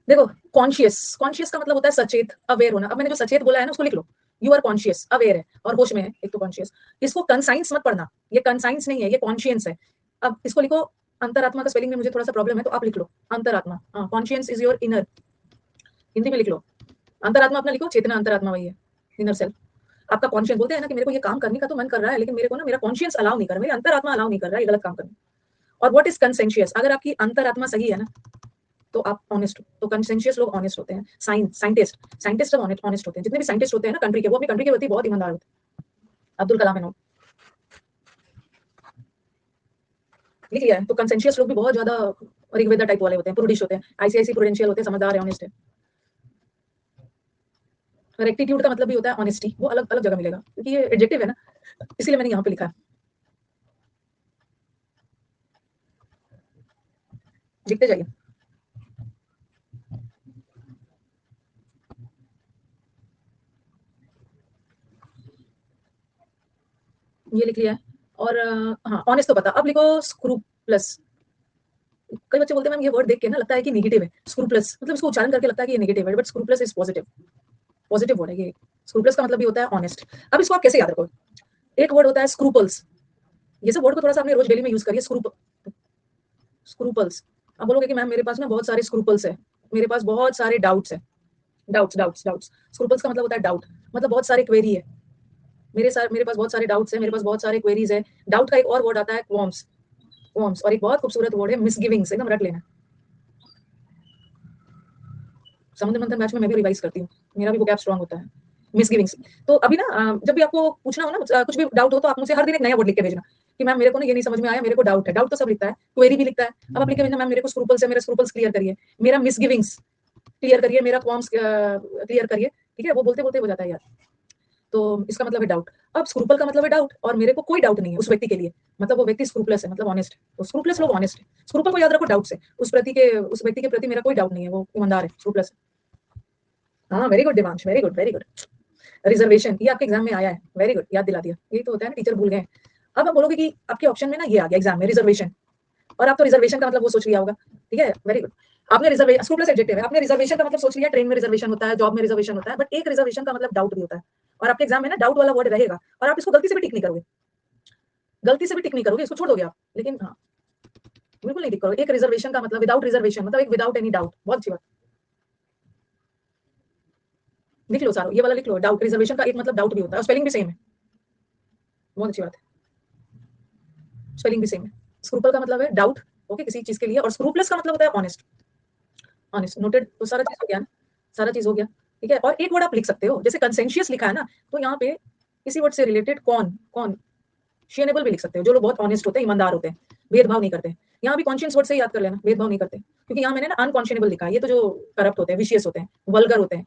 देखो कॉन्शियस, कॉन्शियस का मतलब होता है सचेत, अवेयर होना। अब मैंने जो सचेत बोला है ना उसको लिख लो, यू आर कॉन्शियस, अवेयर है और होश में है, एक तो कॉन्शियस। इसको कंसाइंस मत पढ़ना, ये कंसाइंस नहीं है, ये कॉन्शियंस है। अब इसको लिखो, अंतरात्मा का स्पेलिंग में मुझे थोड़ा सा प्रॉब्लम है, तो आप लिख लो अंतरात्मा। Conscience is your inner, Hindi में लिख लो। अंतरात्मा अपना लिखो, चेतना अंतरात्मा वही है, इनर सेल्फ। आपका कॉन्शियस, बोलते हैं ना कि मेरे को ये काम करने का तो मन कर रहा है, लेकिन मेरे को ना मेरा कॉन्शियस अलाउ नहीं कर रहा, मेरी अंतरात्मा अलाउ नहीं कर रहा है ये गलत काम करने। और व्हाट इज कंसेंशियस? अगर आपकी अंतरात्मा सही है ना तो आप ऑनेस्ट हो। तो कंसेंशियस लोग ऑनेस्ट होते हैं। साइंटिस्ट, साइंटिस्ट सब ऑनेस्ट होते हैं। जितने भी साइंटिस्ट होते हैं ना कंट्री के, वो अपनी कंट्री के प्रति बहुत ईमानदार होते हैं। अब्दुल कलाम है नो, लिख लिया है। तो कंसेंशियस लोग भी बहुत ज्यादा ऋग्वेदा टाइप वाले होते हैं, प्रूडिश होते हैं, ICIC प्रूडेंशियल होते हैं, समझदार है, ऑनेस्ट है। रेक्टिट्यूड का मतलब भी होता है ऑनेस्टी, वो अलग अलग जगह मिलेगा क्योंकि ये एडजेक्टिव है ना, इसीलिए मैंने यहाँ पे लिखा है। लिखते जाइए। ये लिख लिया है। और हाँ ऑनेस्ट तो पता, अब लिखो स्क्रूप्लस। कई बच्चे बोलते हैं मैम ये वर्ड देख के ना लगता है कि नेगेटिव है, स्क्रूप्लस मतलब इसको उच्चारण करके लगता है कि ये नेगेटिव है, but scrupulous is positive, positive word है ये। स्क्रूप्लस का मतलब भी होता है ऑनेस्ट। अब इसको आप कैसे याद रखोगे? एक वर्ड होता है स्क्रूपल्स, ये सब वर्ड को थोड़ा सा अपने रोज डेली में यूज करिए। स्क्रूपल्स। अब बोलोगे कि मैम मेरे पास ना बहुत सारे स्क्रूपल्स है, मेरे पास बहुत सारे डाउट्स है। डाउट्स डाउट्स डाउट्स, स्क्रूपल्स का मतलब होता है डाउट, मतलब बहुत सारे क्वेरी है, मेरे पास बहुत सारे डाउट्स है, मेरे पास बहुत सारे क्वेरीज है। डाउट का एक और वर्ड आता है क्वाम्स, क्वाम्स। और एक बहुत खूबसूरत वर्ड है मिसगिविंग्स, एकदम रट लेना। समुद्र मंथन बैच में मैं भी रिवाइज करती हूँ, मेरा भी वोकैब स्ट्रांग होता है। मिसगिविंग्स। तो अभी ना जब भी आपको पूछना हो ना कुछ भी डाउट हो, तो आप मुझे हर दिन एक नया वर्ड लिख के भेजना कि मैम मेरे को ना ये नहीं समझ में आया, मेरे को डाउट है। डाउट तो सब लिखता है, क्वेरी भी लिखता है। अब आप लिख के भेजना मैम मेरे को स्क्रूपल्स है, मेरे स्क्रूपल्स क्लियर करिए, मेरा मिसगिविंग्स क्लियर करिए, मेरा क्वाम्स क्लियर करिए, ठीक है। वो बोलते बोलते हो जाता है यार। तो इसका मतलब है डाउट। अब स्क्रूपल का मतलब है डाउट, और मेरे को कोई डाउट नहीं है उस व्यक्ति के लिए, मतलब वो व्यक्ति स्क्रूपलेस है, मतलब ऑनेस्ट है। तो स्क्रूपलेस लोग ऑनेस्ट है। स्क्रूपल को याद रखो डाउट से, उस व्यक्ति के प्रति मेरा कोई डाउट नहीं है, वो ईमानदार है, स्क्रूपलेस है। हाँ very good Devansh, very good very good. Reservation, ये आपके एग्जाम में आया है, वेरी गुड, याद दिला दिया। यही तो होता है ना, टीचर भूल गए। अब आप बोलोगे कि आपके ऑप्शन में ना ये आ गया एग्जाम में रिजर्वेशन, और आप तो रिजर्वेशन का मतलब वो सोच लिया होगा, ठीक है, वेरी गुड। आपने रिजर्वेशन, स्क्रूपलेस एडजेक्टिव है, आपने रिजर्वेशन का मतलब सोच लिया, ट्रेन में रिजर्वेशन होता है, जॉब में रिजर्वेशन होता है, बट एक रिजर्वेशन का मतलब डाउट भी होता है। और आपके एग्जाम में ना डाउट वाला वर्ड रहेगा, और आप इसको गलती से भी टिक नहीं करोगे, गलती से भी टिक नहीं करोगे, इसको छोड़ दोगे आप। लेकिन हाँ बिल्कुल नहीं टिक करोगे। एक रिजर्वेशन का मतलब विदाउट रिजर्वेशन, मतलब एक विदाउट एनी डाउट, बहुत अच्छी बात। लिख लो सारो, ये वाला लिख लो, डाउट। रिजर्वेशन का एक मतलब डाउट भी होता है, और स्पेलिंग भी सेम है, बहुत अच्छी बात है, स्पेलिंग भी सेम है। स्क्रूपल का मतलब है डाउट, ओके, किसी चीज के लिए, और स्क्रूपलेस का मतलब होता है ऑनेस्ट, ऑनेस्ट। नोटेड? तो सारा चीज हो गया ना, सारा चीज हो गया, ठीक है। और एक वर्ड आप लिख सकते हो, जैसे कंसेंशियस लिखा है ना, तो यहाँ पे इसी वर्ड से रिलेटेड कौन कौन शियनेबल भी लिख सकते हो, जो लोग बहुत ऑनेस्ट होते हैं, ईमानदार होते हैं, भेदभाव नहीं करते। यहाँ भी कॉन्शियस वर्ड से याद कर लेना, भेदभाव नहीं करते, क्योंकि यहाँ मैंने ना अनकॉन्शियनेबल लिखा है, ये तो जो करप्ट होते हैं, विशियस होते हैं, वल्गर होते हैं।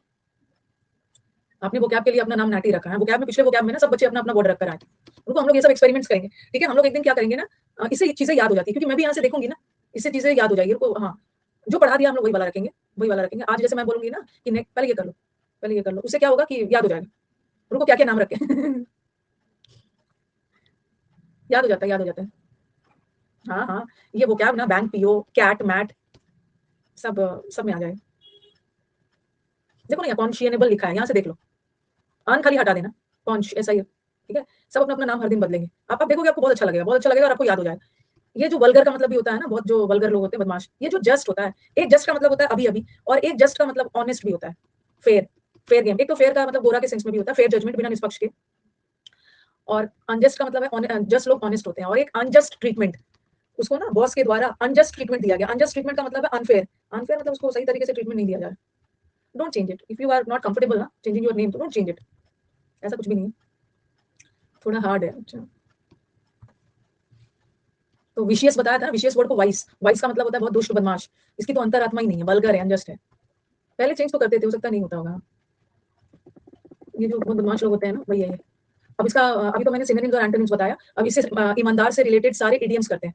आपने वोकैब के लिए अपना नाम नाटी रखा है, वोकैब में पिछले वोकैब में ना सब बच्चे अपना अपना वर्ड रख कर आए। रुको हम लोग ये सब एक्सपेरिमेंट्स करेंगे, ठीक है। हम लोग एक दिन क्या करेंगे ना, इससे चीजें याद हो जाती है, क्योंकि मैं भी यहाँ से देखूंगी ना, इससे चीजें याद हो जाएगी। रुको, हाँ जो पढ़ा दिया हम लोग वही वाला रखेंगे, वही वाला रखेंगे। आज जैसे मैं बोलूंगी ना कि पहले ये कर लो, पहले ये कर लो, उससे क्या होगा कि याद हो जाएगा। रुको क्या क्या नाम रखे याद हो जाता है, याद हो जाता है। हाँ हाँ, ये वो क्या ना, बैंक पीओ, कैट मैट, सब सब में आ जाएगा। देखो ना, कॉन्शियनेबल लिखा है, यहाँ से देख लो, अन खाली हटा देना, कॉन्श ऐसा ही है, ठीक है। सब अपना अपना नाम हर दिन बदलेंगे, आप देखोगे आपको बहुत अच्छा लगेगा, बहुत अच्छा लगेगा और आपको याद हो जाएगा। ये जो वल्गर का मतलब भी होता है ना, बहुत जो वल्गर लोग होते हैं बदमाश, ये जो जस्ट होता है, एक जस्ट का मतलब होता है अभी अभी, और एक जस्ट का मतलब ऑनेस्ट भी होता है, फेयर, फेयर गेम। एक तो फेयर का मतलब गोरा के सेंस में भी होता है, फेयर जजमेंट, बिना निष्पक्ष के, और अनजस्ट का मतलब है जस्ट लोग ऑनेस्ट होते हैं, और एक अनजस्ट ट्रीटमेंट, उसको ना बॉस के द्वारा अनजस्ट ट्रीटमेंट दिया गया। अनजस्ट ट्रीटमेंट का मतलब है अनफेयर, अनफेयर मतलब उसको सही तरीके से ट्रीटमेंट नहीं दिया जा रहा। Don't change it if you are not comfortable ना चेंजिंग योर नेम, तो डोंट चेंज इट, ऐसा कुछ भी नहीं है, थोड़ा हार्ड है। अच्छा, तो विशियस बताया था, विशियस वर्ड को वाइस, वाइस का मतलब होता है बहुत दुष्ट बदमाश, इसकी तो अंतरात्मा ही नहीं है, वल्गर है, अनजस्ट है। पहले चेंज तो करते थे, हो सकता नहीं होता होगा, ये जो बहुत बदमाश लोग होते हैं ना, वही है ये। अब इसका अभी तो मैंने सिनोनिम्स और एंटोनिम्स बताया, अब इससे ईमानदार से रिलेटेड सारे इडियम्स करते हैं।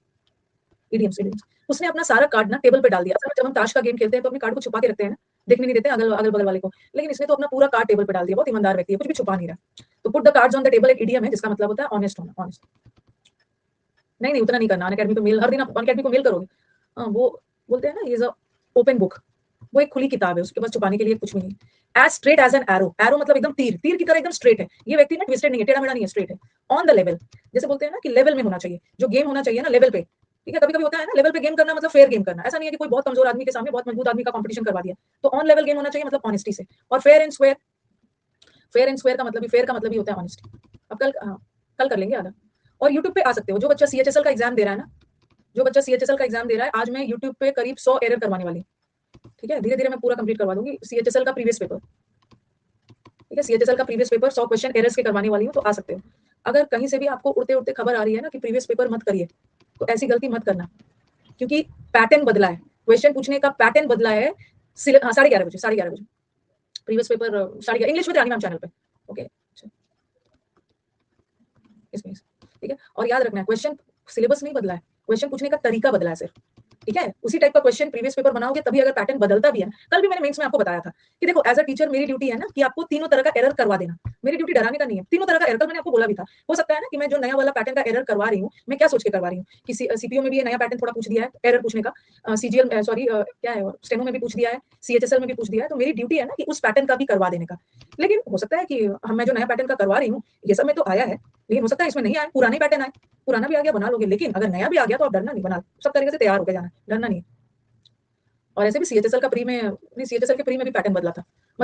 Idioms, idioms. उसने अपना सारा कार्ड ना टेबल पे डाल दिया। असल में जब हम ताश का गेम खेलते हैं तो अपने कार्ड को छुपा के रखते हैं ना, देखने नहीं देते अगल अगल बगल वाले को, लेकिन इसने तो अपना पूरा कार्ड टेबल पे डाल दिया। बहुत ईमानदार व्यक्ति है, कुछ भी छुपा नहीं रहा। तो put the cards on the table एक इडियम है जिसका मतलब होता है ऑनेस्ट होना, ऑनेस्ट। नहीं नहीं, उतना नहीं करना, अनअकैडमी पे मेल, हर दिन आप अनअकैडमी को मेल करोगे, वो बोलते हैं ना, इज अ ओपन बुक, वो एक खुली किताब है, उसके पास छुपाने के लिए कुछ भी नहीं। As straight as an arrow, arrow मतलब एकदम तीर, तीर की तरह एकदम स्ट्रेट है ये व्यक्ति, ना ट्विस्टेड नहीं है, टेढ़ा मेढ़ा नहीं है, स्ट्रेट है। ऑन द लेवल, जैसे बोलते हैं ना कि लेवल में होना चाहिए, जो गेम होना चाहिए ना लेवल पे, ठीक है। कभी कभी होता है ना लेवल पे गेम करना मतलब फेयर गेम करना, ऐसा नहीं है कि कोई बहुत कमजोर आदमी के सामने बहुत मजबूत आदमी का कंपटीशन करवा दिया। तो ऑन लेवल गेम होना चाहिए मतलब ऑनेस्टी से, और fair and square, fair and square का मतलब भी, फेयर का मतलब भी होता है ऑनेस्टी। अब कल, हाँ, कल कर लेंगे आधा। और यूट्यूब पे आ सकते हो, जो बच्चा सीएचएसएल का एग्जाम दे रहा है ना, जो बच्चा सीएचएसएल का एग्जाम दे रहा है, आज मैं यूट्यूब पे करीब 100 एरर करवाने वाली हूँ, ठीक है। धीरे धीरे मैं पूरा कंप्लीट करवा दूंगी सीएचएसएल का प्रीवियस पेपर, ठीक है। सीएचएसएल का प्रीवियस पेपर 100 क्वेश्चन एरर्स के करवाने वाली हूँ, तो आ सकते हो। अगर कहीं से भी आपको उड़ते उड़ते खबर आ रही है ना कि प्रीवियस पेपर मत करिए, तो ऐसी गलती मत करना, क्योंकि पैटर्न बदला है, क्वेश्चन पूछने का पैटर्न बदला है। हाँ, 11:30 बजे, 11:30 बजे प्रीवियस पेपर, 11:30 इंग्लिश में रानी मैम चैनल पे, ओके। इसमें, ठीक है। और याद रखना है, क्वेश्चन सिलेबस नहीं बदला है, क्वेश्चन पूछने का तरीका बदला है सिर्फ, ठीक है। उसी टाइप का क्वेश्चन प्रीवियस पेपर बनाओगे तभी, अगर पैटर्न बदलता भी है। कल भी मैंने मेंस में आपको बताया था कि देखो, एज अ टीचर मेरी ड्यूटी है ना कि आपको तीनों तरह का एरर करवा देना, मेरी ड्यूटी डराने का नहीं है, तीनों तरह का एरर। कल मैंने आपको बोला भी था, हो सकता है ना कि मैं जो नया वाला पैटर्न का एरर करवा रही हूँ, मैं क्या सोच के करवा रही हूँ कि सीपीओ में भी ये नया पैटर्न थोड़ा पूछ दिया है एरर पूछने का, सीजीएल सॉरी क्या है, स्टेनो में भी पूछ दिया है, सीएचएसएल में भी पूछ दिया है, तो मेरी ड्यूटी है ना कि उस पैटर्न का भी करवा देने का। लेकिन हो सकता है कि मैं जो नया पैटर्न का करवा रही हूँ, ये सब में तो आया है, लेकिन हो सकता है इसमें नहीं आए, पुराने पैटर्न आए, पुराना भी आ गया बना लोगे, लेकिन अगर नया भी आ गया तो आप डरना नहीं, बना सब तरीके से तैयार होकर जाना, डरना नहीं। और ऐसे भी सीएचएसएल का प्री में, सीएचएसएल के प्री में भी पैटर्न बदला था, मतलब